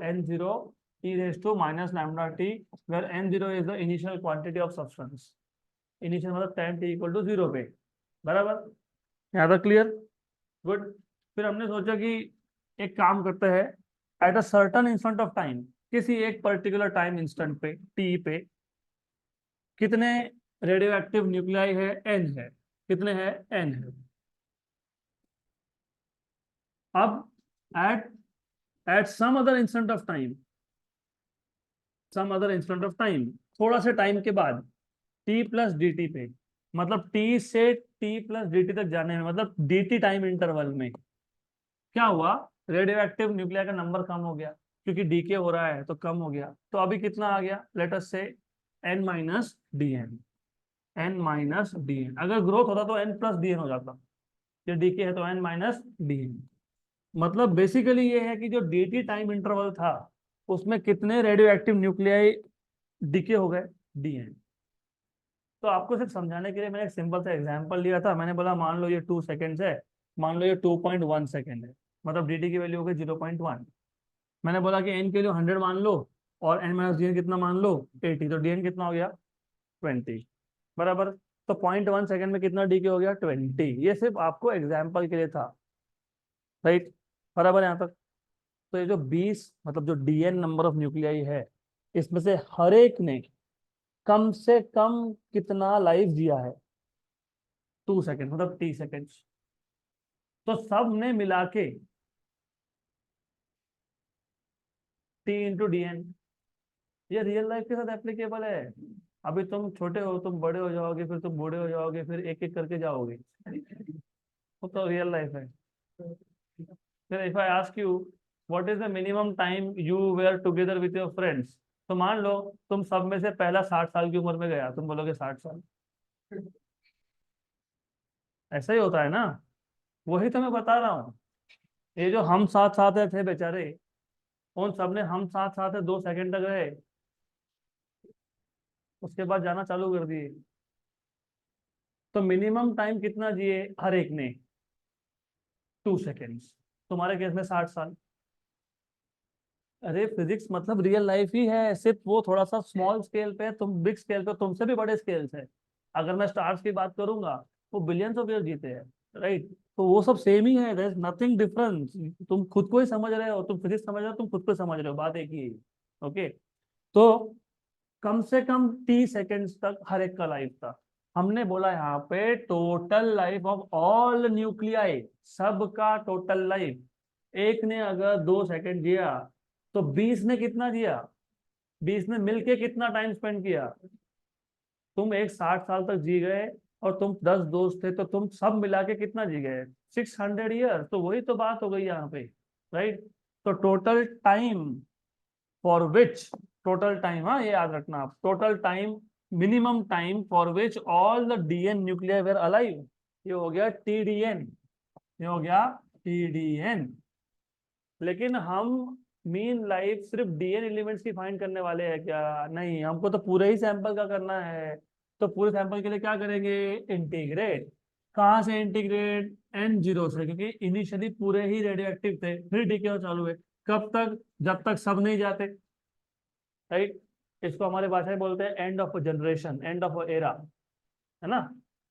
n0 e⁻⁻टी, where n0 is the initial quantity of substance. Initial मतलब टाइम t = 0 पे। बराबर? यहाँ तक क्लियर? गुड। फिर हमने सोचा कि एक काम करते हैं, at a certain instant of time, किसी एक पर्टिकुलर टाइम इंस्टेंट पे टी पे कितने रेडियो एक्टिव न्यूक्लियाई है? n है। कितने हैं? n है। अब at at some other instant of time, some other instant of time, थोड़ा से टाइम के बाद t + dt पे, मतलब t से t + dt तक जाने में, मतलब dt टाइम इंटरवल में क्या हुआ? रेडियो एक्टिव न्यूक्लिया का नंबर कम हो गया, क्योंकि डीके हो रहा है तो कम हो गया। तो अभी कितना आ गया? लेट अस से n-dn। n-dn, अगर ग्रोथ होता तो n+dn हो जाता, ये डीके है तो n-dn। मतलब बेसिकली ये है कि जो dt टाइम इंटरवल था उसमें कितने रेडियो एक्टिव न्यूक्लियाई डीके हो गए? dn। तो आपको सिर्फ समझाने के लिए मैंने एक सिंपल सा एग्जांपल लिया था। मैंने बोला मान लो ये 2 सेकेंड्स है, मान लो ये 2.1 सेकेंड है, मतलब dt की वैल्यू हो गई 0.1। मैंने बोला कि n की वैल्यू 100 मान लो, और n माइनस डी एन कितना मान लो 80, तो डी एन कितना हो गया 20 बराबर। तो 0.1 सेकेंड में कितना डी के हो गया 20। ये सिर्फ आपको एग्जाम्पल के लिए था, राइट, बराबर यहाँ तक। तो ये जो 20 मतलब जो डीएन नंबर ऑफ न्यूक्लियाई है, इसमें से हर एक ने कम से कम कितना लाइफ जिया है, 2 सेकेंड मतलब T सेकेंड्स। तो सब ने मिला के T × DN, ये रियल लाइफ के साथ एप्लीकेबल है। अभी तुम छोटे हो, तुम बड़े हो जाओगे, फिर तुम बूढ़े हो जाओगे, फिर एक एक करके जाओगे, वो तो रियल लाइफ है। फिर if I ask you what is the minimum time you were together with your friends, तो मान लो तुम सब में से पहला 60 साल की उम्र में गया, तुम बोलोगे 60 साल। ऐसा ही होता है ना, वही तो मैं बता रहा हूँ। ये जो हम साथ साथ थे बेचारे, उन सब ने हम साथ साथ 2 सेकंड तक रहे, उसके बाद जाना चालू कर दिए। तो मिनिमम टाइम कितना जिए हर एक ने, 2 सेकेंड्स। तुम्हारे केस में 60 साल। अरे फिजिक्स मतलब रियल लाइफ ही है, सिर्फ वो थोड़ा सा स्मॉल स्केल पे है, तुम बिग स्केल पे, तुमसे भी बड़े स्केल से। अगर मैं स्टार्स की बात करूंगा, वो बिलियंस ऑफ ईयर जीते हैं, राइट। तो वो सब सेम ही है, देयर इज नथिंग डिफरेंस। तुम खुद को ही समझ रहे हो, तुम फिजिक्स समझ रहे हो, तुम खुद को समझ रहे हो, बात एक ही है। ओके। तो कम से कम 30 सेकेंड्स तक हर एक का लाइफ था। हमने बोला यहाँ पे total life of all nuclei, सबका टोटल लाइफ। एक ने अगर 2 सेकेंड जिया, तो 20 ने कितना जिया, 20 ने मिलके कितना टाइम स्पेंड किया। तुम एक 60 साल तक जी गए, और तुम 10 दोस्त थे, तो तुम सब मिला के कितना जी गए, 600 ईयर। तो वही तो बात हो गई यहाँ पे, राइट। तो total time for which, total time, हाँ ये याद रखना आप, total time, minimum time for which all the D N nuclear were alive, ये हो गया TDN, ये हो गया TDN। लेकिन हम मीन लाइफ सिर्फ डीएन एलिमेंट्स की फाइंड करने वाले हैं क्या? नहीं, हमको तो पूरे ही सैंपल का करना है। तो पूरे सैंपल के लिए क्या करेंगे, इंटीग्रेट। कहाँ से इंटीग्रेट, N0 से, क्योंकि इनिशियली पूरे ही रेडियो एक्टिव थे, फिर डीके चालू है। कब तक, जब तक सब नहीं जाते, राइट। इसको हमारे भाषा में बोलते हैं end of generation, end of era, है ना।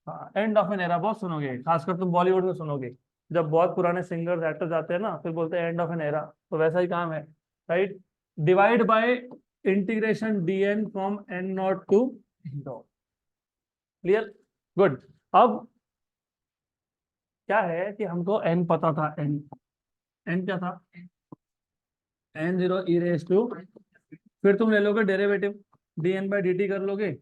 हाँ, एंड ऑफ एन एरा बहुत सुनोगे, खासकर तुम बॉलीवुड में सुनोगे, जब बहुत पुराने सिंगर्स एक्टर्स आते हैं ना, फिर बोलते हैं एंड ऑफ एन एरा। तो वैसा ही काम है, right. Divide by integration D N from N0 to N0। Clear, good. अब क्या है कि हमको एन पता था, एन, एन क्या था, N0 e⁻², फिर तुम ले लोगे डेरिवेटिव, dN/dt कर लोगे,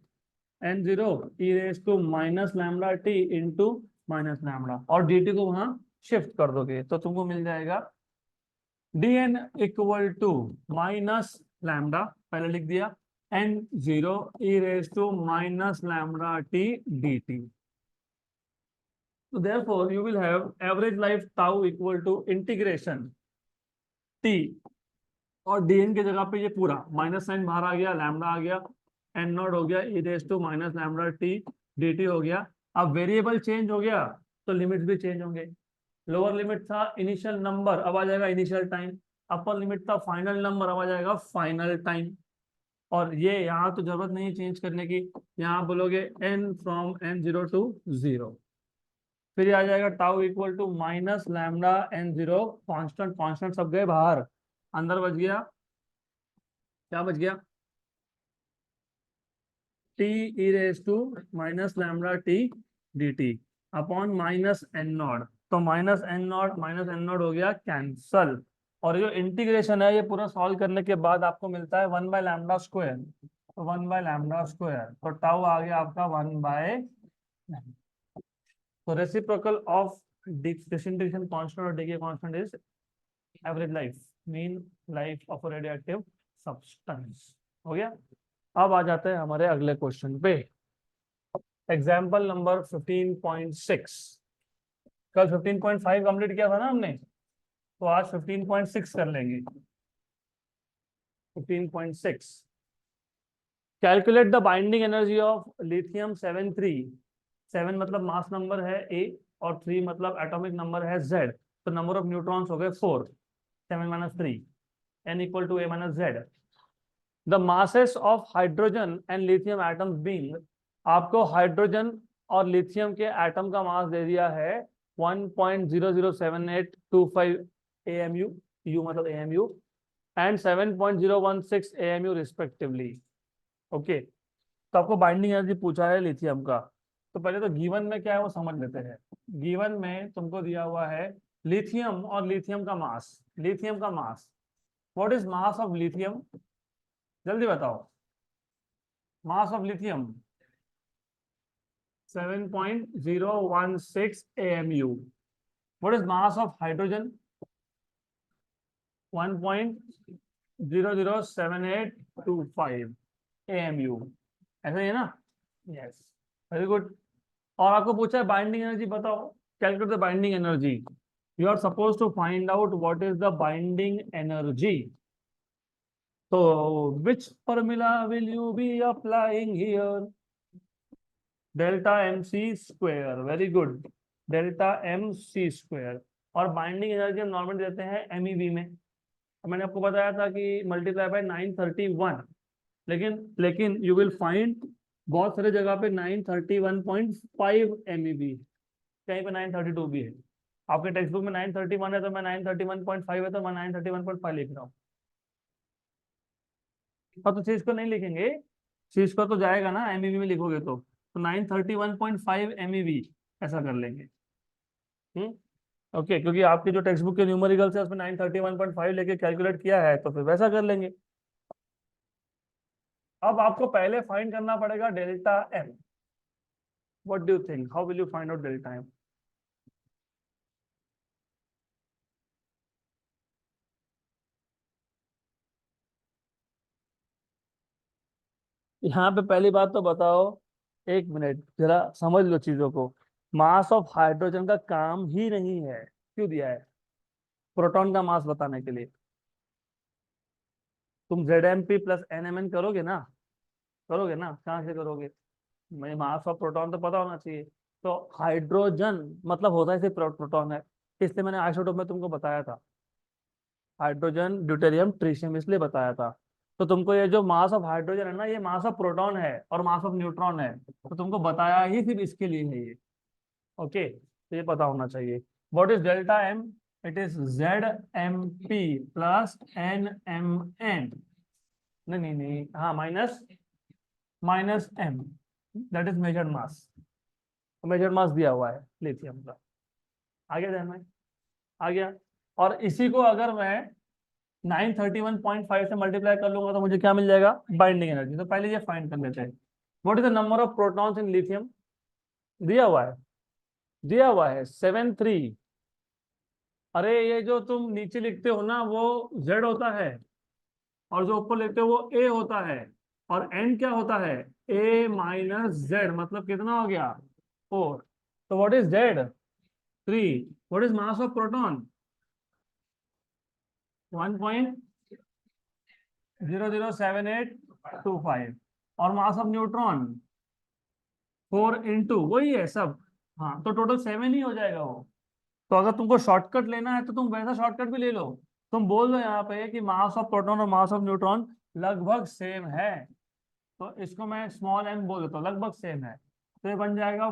N0 e⁻−λt into minus lambda, और dt को वहां शिफ्ट कर दोगे, तो तुमको मिल जाएगा dN =−λ, पहले लिख दिया, N0 e⁻−λt dt। So therefore you will have average life tau equal to integration t, और dn की जगह पे ये पूरा माइनस साइन बाहर आ गया, लैम्डा आ गया, N0 हो गया e⁻−λt dt हो गया। अब वेरिएबल चेंज हो गया, तो लिमिट्स भी चेंज होंगे। लोअर लिमिट था इनिशियल नंबर, अब आ जाएगा इनिशियल टाइम। अपर लिमिट था फाइनल नंबर, अब आ जाएगा फाइनल टाइम। और ये यहाँ तो जरूरत नहीं चेंज करने की, यहाँ बोलोगे n फ्रॉम N0 to 0, फिर ये आ जाएगा tau equal to -λ N0, constant constant सब गए बाहर, अंदर बच गया, क्या बच गया, t e⁻−λt dt upon -N0। तो -N0 हो गया कैंसल। और जो इंटीग्रेशन है, ये पूरा सॉल्व करने के बाद आपको मिलता है 1/λ²। तो 1/λ², तो टाउ आ गया आपका 1/। तो रेसिप्रोकल ऑफ डिसइंटीग्रेशन कांस्टेंट और decay constant is average life, mean life of radio active substance. हो गया। अब आ जाते हैं हमारे अगले क्वेश्चन पे, एग्जाम्पल नंबर 15.6। कल 15.5 कंप्लीट किया था ना हमने, तो आज 15.6 कर लेंगे। 15.6, calculate the binding energy of lithium 7 मतलब मास नंबर है A, और 3 मतलब एटॉमिक नंबर है Z। तो नंबर ऑफ न्यूट्रॉन्स हो गए 4, 7 - 3, N = A - Z। The masses of hydrogen and lithium atoms being, आपको हाइड्रोजन और लिथियम के एटम का मास दे दिया है 1.00782 AMU, यू मतलब AMU, and 7.016 AMU respectively. Okay, तो आपको बाइंडिंग एनर्जी पूछा है लिथियम का। तो पहले तो गिवन में क्या है वो समझ लेते हैं। गिवन में तुमको दिया हुआ है लिथियम और लिथियम का मास। लिथियम का mass, what is mass of lithium, जल्दी बताओ। Mass of lithium 7.016 AMU। What is mass of hydrogen 1.00782 AMU। ऐसा ही है ना? Yes, very good. और आपको पूछा है बाइंडिंग एनर्जी बताओ, calculate the binding energy. You are suppose to find out what is the binding energy. तो which formula will you be applying here? Delta m c square, very good, delta m c square. और बाइंडिंग एनर्जी हम नॉर्मल देते हैं MEV में। मैंने आपको बताया था कि मल्टीप्लाई बाय 931, लेकिन यू विल फाइंड बहुत सारे जगह पे 931.5 MEV, कहीं पे 932 भी है। आपके टेक्स्ट बुक में 931 है तो मैं 931.5 है तो मैं 931.5 लिख रहा हूँ। और तो चीज को नहीं लिखेंगे, चीज को तो जाएगा ना MEV में लिखोगे तो 931.5 MEV ऐसा कर लेंगे। ओके, क्योंकि आपकी जो टेक्स्ट बुक के न्यूमेरिकल्स है उसमें 931.5 लेके कैलकुलेट किया है तो फिर वैसा कर लेंगे। अब आपको पहले फाइंड करना पड़ेगा delta M. What do you think, how will you find out delta M? यहाँ पे पहली बात तो बताओ, एक मिनट जरा समझ लो चीजों को। मास ऑफ हाइड्रोजन का काम ही नहीं है, क्यों दिया है? प्रोटॉन का मास बताने के लिए। तुम ZMP प्लस NMN करोगे ना? करोगे ना, कहाँ से करोगे? मैं मास ऑफ प्रोटॉन तो पता होना चाहिए। तो हाइड्रोजन मतलब होता है सिर्फ प्रोटॉन है, इसलिए मैंने आइसोटोप में तुमको बताया था, हाइड्रोजन ड्यूटेरियम ट्रिशियम, इसलिए बताया था। तो तुमको ये जो मास ऑफ हाइड्रोजन है ना, ये मास ऑफ प्रोटॉन है और मास ऑफ न्यूट्रॉन है, तो तुमको बताया ही सिर्फ इसके लिए है ये। ओके, तो ये पता होना चाहिए। What is delta m? It is ZMP plus NMN। नहीं नहीं नहीं, हाँ, minus minus M, that is measured mass. Measured mass दिया हुआ है लिथियम का। आ गया ध्यान में? आ गया। और इसी को अगर मैं 931.5 से मल्टीप्लाई कर लूंगा तो मुझे क्या मिल जाएगा? Binding energy. तो पहले ये फाइंड कर लेते हैं। What is the number of protons in lithium? दिया हुआ है, दिया हुआ है 7 3। अरे ये जो तुम नीचे लिखते हो ना वो Z होता है, और जो ऊपर लिखते हो वो A होता है, और N क्या होता है? A-Z, मतलब कितना हो गया? 4। तो what is Z? 3। What is mass of proton? 1.00782 और मास ऑफ न्यूट्रॉन 4 × वही है सब। हाँ, तो टोटल 7 ही हो जाएगा वो। तो अगर तुमको शॉर्टकट लेना है तो तुम वैसा शॉर्टकट भी ले लो। तुम बोल दो यहाँ पे कि मास ऑफ प्रोटॉन और मास ऑफ न्यूट्रॉन लगभग सेम है, तो इसको मैं स्मॉल m बोल देता हूँ, लगभग सेम है। तो ये बन जाएगा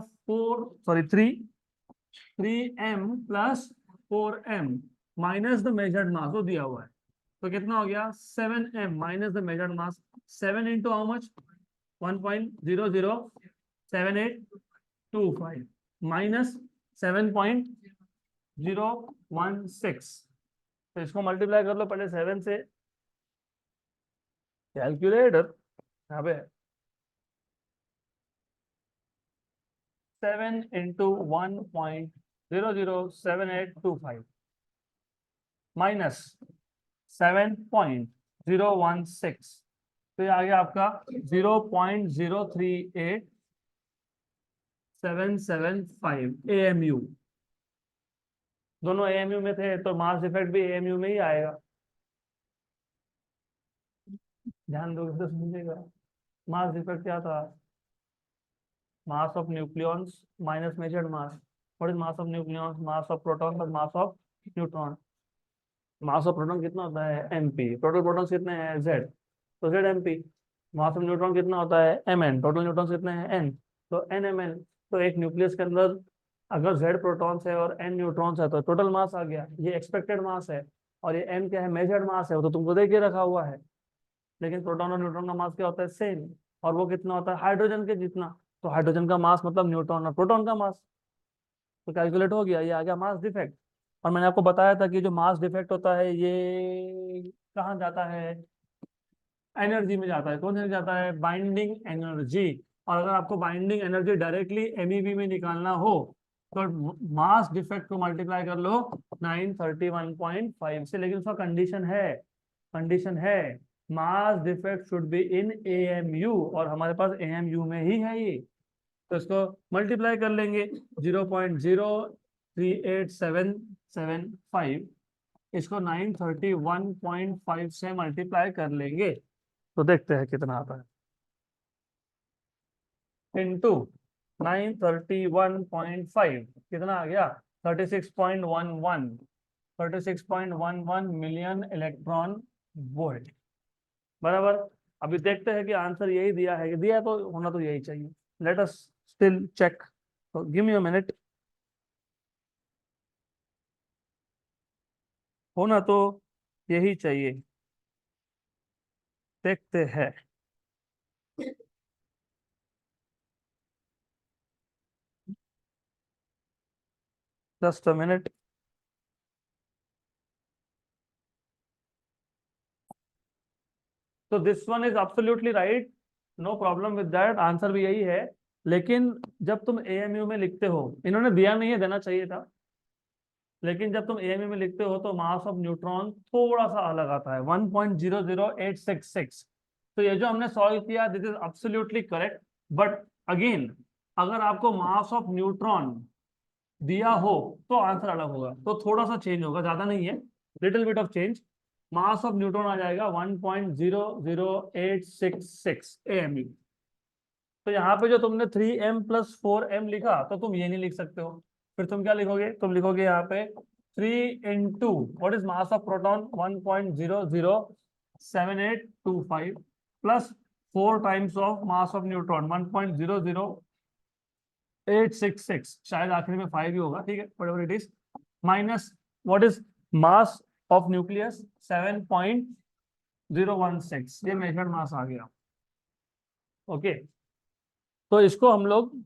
3m plus 4m minus the measured mass, वो दिया हुआ है। तो कितना हो गया? 7m minus the measured mass. 7 × how much? 1.00782 minus 7.016। तो इसको मल्टीप्लाई कर लो पहले 7 से। कैलकुलेटर यहाँ पे 7 × 1.00782 माइनस 7.016, तो ये आ गया आपका 0.03877 AMU। दोनों AMU में थे तो मास इफेक्ट भी AMU में ही आएगा। ध्यान दो तो समझिएगा। मास इफेक्ट क्या था? Mass of nucleons minus measured mass. What is mass of nucleons? Mass of proton plus mass of neutron. Mass of proton कितना होता है? MP। टोटल प्रोटॉन कितने हैं? Z। तो Z M P. Mass of neutron कितना होता है, एम एन। टोटल न्यूट्रॉन्स कितने हैं, एन, तो एन एम एन। तो एक न्यूक्लियस के अंदर अगर जेड प्रोटॉन्स है और एन न्यूट्रॉन्स है तो टोटल मास आ गया, ये एक्सपेक्टेड मास है। और ये एम क्या है, मेजर्ड मास है, वो तो तुमको दे के रखा हुआ है। लेकिन प्रोटॉन और न्यूट्रॉन का मास क्या होता है, सेम। और वो कितना होता है, हाइड्रोजन के जितना। तो हाइड्रोजन का मास मतलब न्यूट्रॉन और प्रोटॉन का मास। तो कैलकुलेट हो गया, ये आ गया मास डिफेक्ट। और मैंने आपको बताया था कि जो मास डिफेक्ट होता है ये कहाँ जाता है, एनर्जी में जाता है। कौन सा जाता है, बाइंडिंग एनर्जी। और अगर आपको बाइंडिंग एनर्जी डायरेक्टली एमईवी में निकालना हो तो मास डिफेक्ट को मल्टीप्लाई कर लो 931.5 से। लेकिन उसका कंडीशन है, कंडीशन है mass defect should be in AMU, और हमारे पास एएमयू में ही है ये। तो इसको मल्टीप्लाई कर लेंगे 0.038775, इसको 931.5 से मल्टीप्लाई कर लेंगे तो देखते हैं कितना आता है। इंटू 931.5 कितना आ गया, 36.11, 36.11 मिलियन इलेक्ट्रॉन वोल्ट, बराबर। अभी देखते हैं कि आंसर यही दिया है, कि दिया है तो होना तो यही चाहिए। लेट अस स्टिल चेक, तो गिव मी अ मिनट। होना तो यही चाहिए, देखते हैं। Just a minute. तो this one is absolutely right, no problem with that, answer भी यही है। लेकिन जब तुम एएमयू में लिखते हो, इन्होंने दिया नहीं है, देना चाहिए था, लेकिन जब तुम एएमयू में लिखते हो तो मास ऑफ न्यूट्रॉन थोड़ा सा अलग आता है, 1.00866। तो ये जो हमने सॉल्व किया this is absolutely correct. But again, अगर आपको मास ऑफ न्यूट्रॉन दिया हो तो आंसर अलग होगा, तो थोड़ा सा चेंज होगा, ज्यादा नहीं है, little bit of change. Mass of neutron आ जाएगा 1.00866 एएमयू। तो यहाँ पे जो तुमने 3m+4m लिखा, तो तुम ये नहीं लिख सकते हो। फिर तुम क्या लिखोगे, तुम लिखोगे यहाँ पे 3 into what is mass of proton 1.007825 plus 4 times of mass of neutron 1.00866, शायद आखिरी में 5 ही होगा, ठीक है, whatever it is, minus what is mass of nucleus 7.016, ये मेजर्ड मास आ गया। ओके, तो इसको हम लोग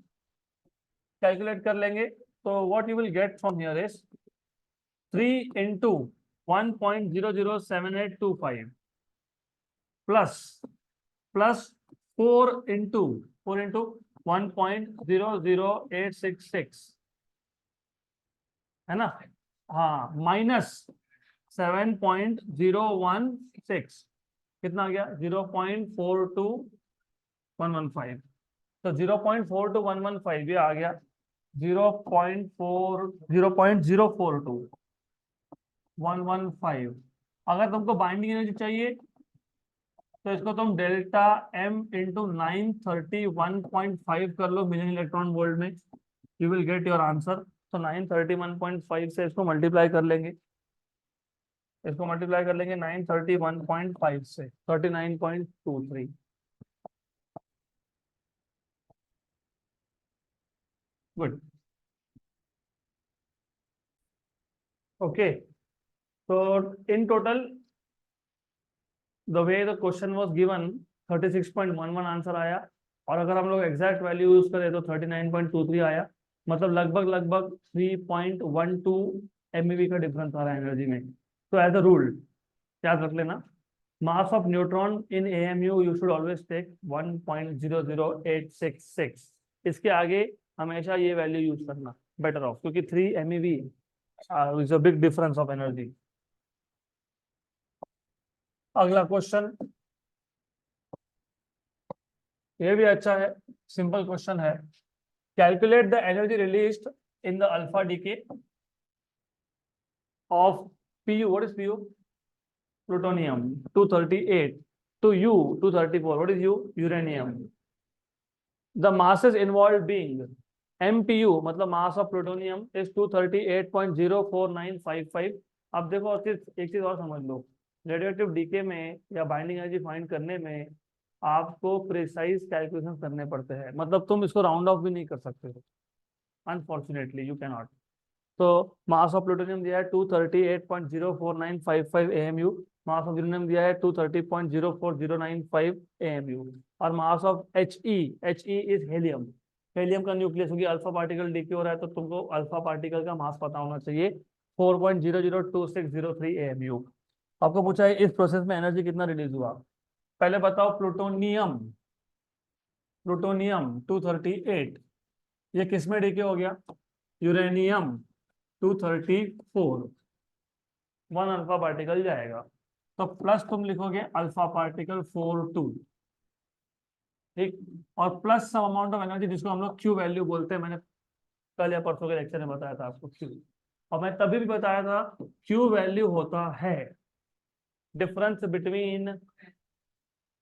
कैलकुलेट कर लेंगे। तो what you will get from here is 3 into 1.007825 plus plus 4 into 1.00866, है ना, हाँ, माइनस 7.016, कितना आ गया, 0.42115। तो 0.42115 ये आ गया 0.042 अगर तुमको बाइंडिंग एनर्जी चाहिए तो इसको तुम डेल्टा एम इंटू 931.5 कर लो मिलियन इलेक्ट्रॉन वोल्ट में, you will get your answer. तो 931.5 से इसको मल्टीप्लाई कर लेंगे, इसको मल्टीप्लाई कर लेंगे 931.5 से 39.23। Good, okay. तो in total the way the question was given 36.11 answer आया, और अगर हम लोग एग्जैक्ट वैल्यू यूज करें तो 39.23 आया। मतलब लगभग लगभग 3.12 एमईवी का डिफरेंस आ रहा है एनर्जी में। तो एज अ रूल याद रख लेना, mass of neutron in AMU you should always take 1.00866, इसके आगे हमेशा ये वैल्यू यूज करना बेटर ऑफ, क्योंकि 3 MeV is a big difference of energy. अगला क्वेश्चन, ये भी अच्छा है, सिंपल क्वेश्चन है। Calculate the energy released in the alpha decay of PU, what is PU, plutonium 238 to u 234, what is u, uranium, the masses involved being mpu मतलब mass of plutonium is 238.04955। अब देखो एक चीज और समझ लो, रेडियोएक्टिव डीके में या बाइंडिंग एनर्जी फाइंड करने में आपको प्रिसाइज कैलकुलेशन करने पड़ते हैं, मतलब तुम इसको राउंड ऑफ भी नहीं कर सकते हो, अनफॉर्चुनेटली यू कैन नॉट। तो मास ऑफ प्लूटोनियम दिया है 238.04955 AMU, मास ऑफ यूरेनियम दिया है 230.04095 AMU, और mass of He is helium, helium का न्यूक्लियस होगी, अल्फा पार्टिकल डीके हो रहा है तो तुमको अल्फा पार्टिकल का मास पता होना चाहिए 4.002603 AMU। आपको पूछा है इस प्रोसेस में एनर्जी कितना रिलीज हुआ। पहले बताओ प्लूटोनियम, प्लूटोनियम 238 ये किस में डीके हो गया, यूरेनियम 234, 1 अल्फा पार्टिकल जाएगा, तो प्लस तुम लिखोगे अल्फा पार्टिकल 42, ठीक, और plus some amount of energy जिसको हम लोग क्यू वैल्यू बोलते हैं, मैंने कल या परसों के लेक्चर में बताया था आपको क्यू, और मैं तभी भी बताया था क्यू वैल्यू होता है डिफरेंस बिटवीन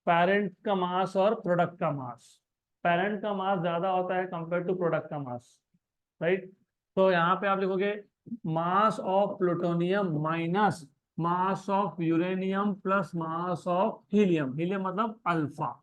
पेरेंट का मास और प्रोडक्ट का मास। पेरेंट का मास ज्यादा होता है कंपेयर टू प्रोडक्ट का मास, राइट। तो यहाँ पे आप लिखोगे mass of plutonium minus mass of uranium plus mass of helium, helium मतलब अल्फा,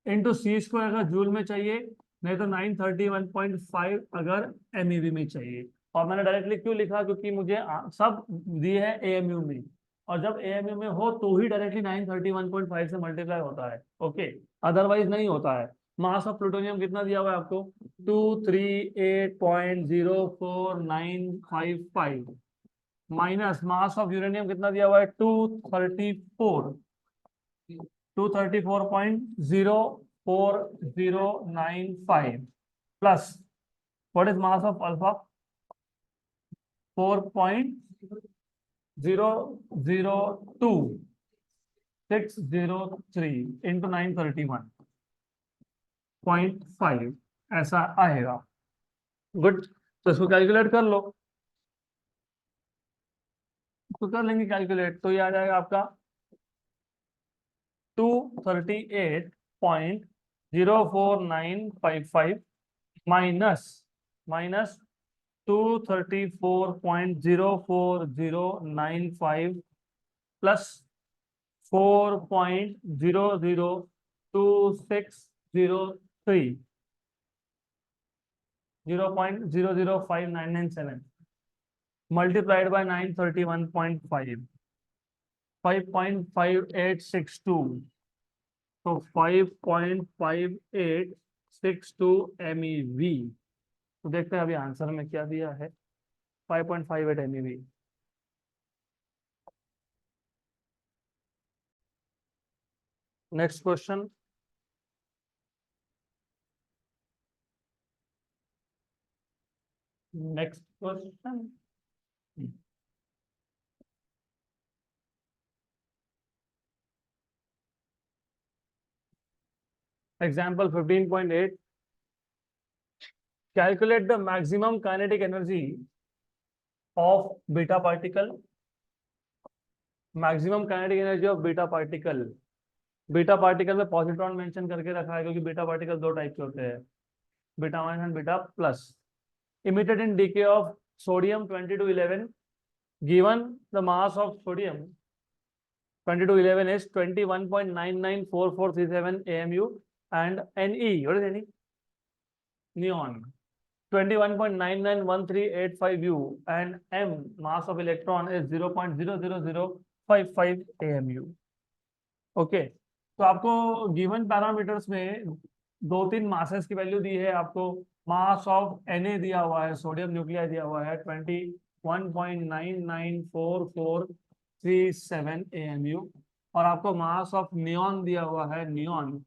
इंटू सी स्क्वायर अगर जूल में चाहिए, नहीं तो 931.5 अगर एमईवी में चाहिए। और मैंने डायरेक्टली क्यों लिखा, क्योंकि मुझे सब दिए है एएमयू में, और जब एएमयू में हो तो ही डायरेक्टली 931.5 से मल्टीप्लाई होता है, ओके, अदरवाइज नहीं होता है। मास ऑफ प्लूटोनियम कितना दिया हुआ है आपको, 238.04955 माइनस मास ऑफ यूरेनियम कितना दिया हुआ है 234.04095 plus what is mass of alpha 4.002603 into 931.5 ऐसा आएगा। गुड, तो इसको कैलकुलेट कर लो, तो कर लेंगे कैलकुलेट, तो ये आ जाएगा आपका 238.04955 minus minus 234.04095 plus 4.002603 0.005997 multiplied by 931.5 5.5862, तो 5.5862 MeV। तो देखते हैं अभी आंसर में क्या दिया है, 5.58 MeV। Next question, next question, example 15.8, calculate the maximum kinetic energy of beta particle, maximum kinetic energy of beta particle। Beta particle में पॉजिट्रॉन मेंशन करके रखा है क्योंकि बीटा पार्टिकल दो टाइप के होते हैं, beta minus and beta plus. Emitted in DK of sodium 2211, given the mass of sodium 2211 is 21.994437 AMU and Ne, what is Ne? Neon 21.991385 U and M mass of electron is 0.00055 AMU। Okay, तो आपको गिवन पैरामीटर्स में दो तीन मासेस की वैल्यू दी है आपको। मास ऑफ Na दिया हुआ है, सोडियम न्यूक्लियाई दिया हुआ है 21.994437 AMU, और आपको मास ऑफ नियॉन दिया हुआ है, नियॉन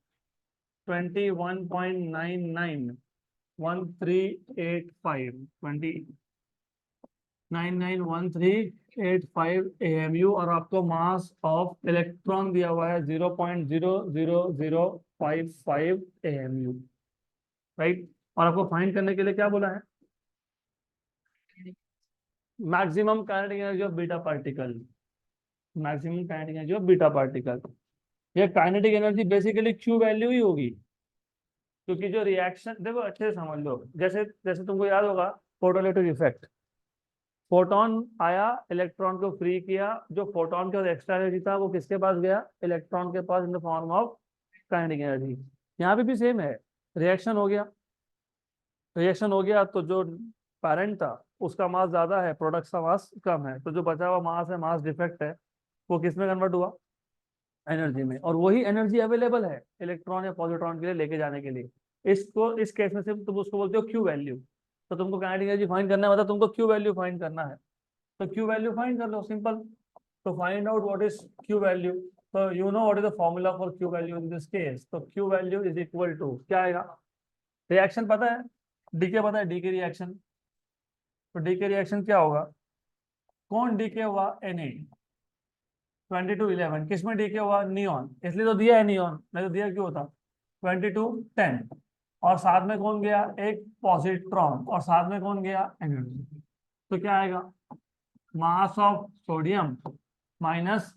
21.991385 AMU, और आपको मास ऑफ इलेक्ट्रॉन दिया हुआ है 0.00055 AMU, राइट। और आपको फाइंड करने के लिए क्या बोला है, maximum kinetic energy of beta particle, maximum kinetic energy of beta particle. ये kinetic energy basically Q value ही होगी, क्योंकि जो रिएक्शन देखो अच्छे से समझ लो, जैसे जैसे तुमको याद होगा फोटोइलेक्ट्रिक इफेक्ट, फोटोन आया, इलेक्ट्रॉन को फ्री किया, जो फोटोन का एक्स्ट्रा एनर्जी था वो किसके पास गया, इलेक्ट्रॉन के पास, in the form of kinetic energy. यहाँ पे भी सेम है, रिएक्शन हो गया, रिएक्शन हो गया तो जो पैरेंट था उसका मास ज्यादा है, प्रोडक्ट का मास कम है, तो जो बचा हुआ मास है, मास डिफेक्ट है, वो किस में कन्वर्ट हुआ, एनर्जी में। और वही एनर्जी अवेलेबल है इलेक्ट्रॉन या पॉजिट्रॉन के लिए लेके जाने के लिए। इसको इस केस में सिर्फ तुम उसको बोलते हो क्यू वैल्यू। तो तुमको काइनेटिक एनर्जी फाइंड करना है, मतलब तुमको क्यू वैल्यू फाइंड करना है, तो क्यू वैल्यू फाइंड कर लो, सिंपल। तो find out what is Q value. तो you know what is the formula for Q value in this case. तो Q value is equal to क्या आएगा, रिएक्शन पता है, डीके पता है, डीके रिएक्शन। तो डीके रिएक्शन क्या होगा, कौन डीके हुआ, Na 2211, किसमें डीके हुआ, नियॉन, इसलिए तो दिया है नियॉन, नहीं तो दिया क्यों होता, 2210। और साथ में कौन गया, एक पॉजिट्रॉन, और साथ में कौन गया, एनर्जी। तो क्या आएगा, mass of sodium minus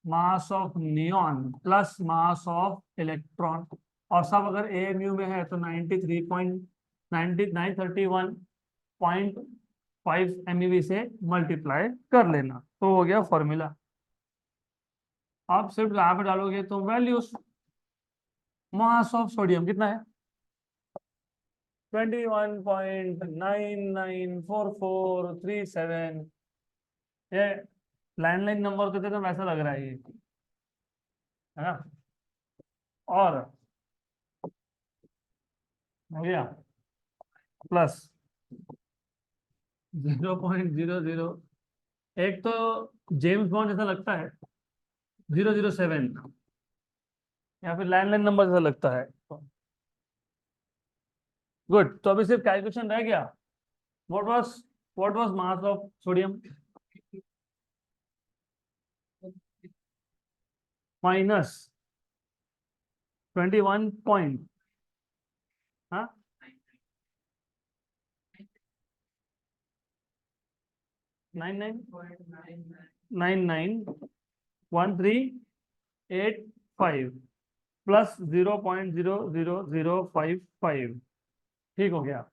mass of neon plus mass of electron. और सब अगर एएमयू में है तो 931.5 MeV से मल्टीप्लाई कर लेना, तो हो गया फॉर्मूला। आप सिर्फ यहाँ पे डालोगे तो वैल्यूज, मास ऑफ सोडियम कितना है, 21.99443 ये लैंडलाइन नंबर देते तो वैसा लग रहा है ये, है ना। और हो गया प्लस 0.00, एक तो जेम्स बॉन्ड जैसा लगता है 007, या फिर लैंडलाइन नंबर जैसा लगता है। गुड, तो अभी सिर्फ कैलकुलेशन रह गया। What was mass of sodium, minus 21 point, हाँ 99.99138.5 प्लस 0.00055, ठीक हो गया,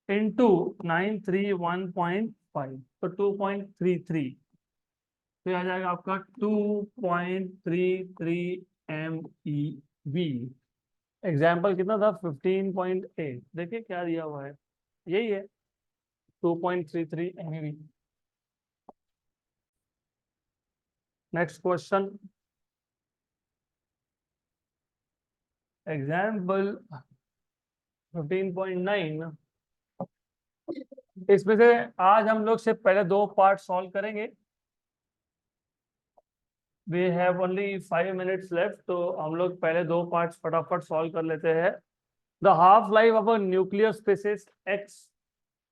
इंटू 931.5, तो 2.33, तो आ जाएगा आपका 2.33 MeV। एग्जाम्पल कितना था, 15.8, देखिए क्या दिया हुआ है, यही है 2.33 MeV। Next question, example 15.9। इसमें से आज हम लोग से पहले दो पार्ट सॉल्व करेंगे। We have only 5 minutes left, तो हम लोग पहले दो पार्ट्स फटाफट सॉल्व कर लेते हैं। The half life of a nuclear species x,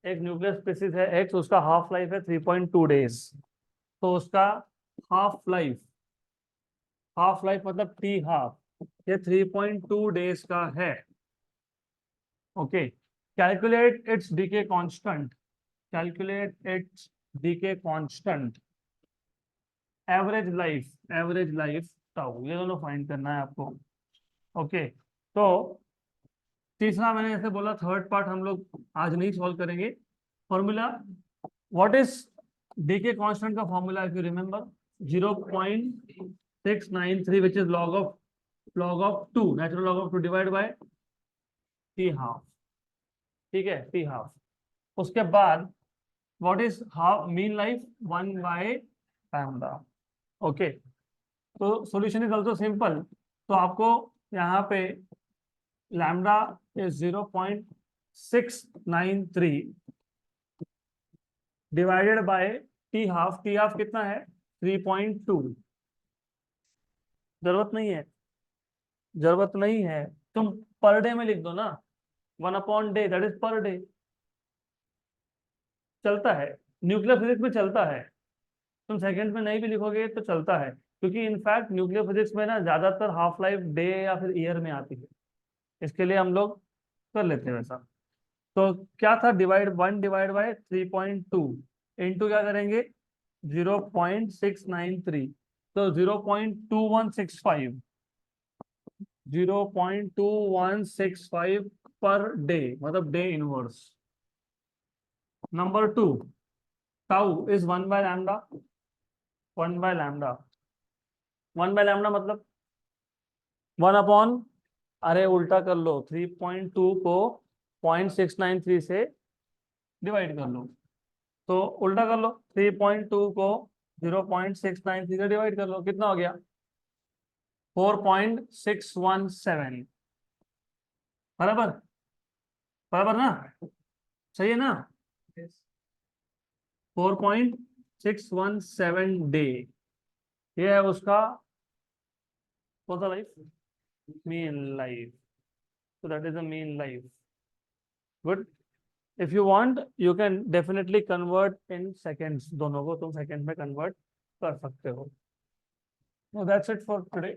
एक न्यूक्लियर स्पीसीज है एक्स, उसका हाफ लाइफ है 3.2 डेज। तो उसका हाफ लाइफ, हाफ लाइफ मतलब टी हाफ, ये 3.2 डेज का है। Okay, calculate its decay constant, calculate its decay constant, average life tau, ये दोनों फाइंड करना है आपको। ओके, तो तीसरा मैंने जैसे बोला, थर्ड पार्ट हम लोग आज नहीं सॉल्व करेंगे। Formula, what is decay constant का formula, if you remember, 0.693, which is log of 2, natural log of 2 divide by t half, ठीक है, टी हाफ। उसके बाद what is half mean life, 1/λ। Okay, तो सॉल्यूशन इज ऑल्सो सिंपल। तो आपको यहाँ पे lambda is 0.693 divided by t half, t half कितना है 3.2। जरूरत नहीं है, जरूरत नहीं है, तुम पर डे में लिख दो ना, 1/डे, दैट इज पर डे, चलता है, न्यूक्लियर फिजिक्स में चलता है। तुम सेकंड में नहीं भी लिखोगे तो चलता है, क्योंकि इनफैक्ट न्यूक्लियर फिजिक्स में ना ज्यादातर हाफ लाइफ डे या फिर ईयर में आती है, इसके लिए हम लोग कर लेते हैं वैसा। तो क्या था, डिवाइड बाय 3.2, इंटू क्या करेंगे 0.693, तो 0.2165, 0.2165 पर डे, मतलब day inverse. Number two, tau is 1/λ, 1/λ, 1/λ मतलब 1/, अरे उल्टा कर लो, 3.2 को 0.693 से डिवाइड कर लो, तो उल्टा कर लो, 3.2 को 0.693 से डिवाइड कर लो, कितना हो गया 4.617, बराबर, बराबर ना, सही है ना, 4.617 डे, ये है उसका कौन सा life, mean life, so that is the mean life. Good. If you want you can definitely convert in seconds, दोनों को तुम सेकंड में कन्वर्ट कर सकते हो. So that's it for today.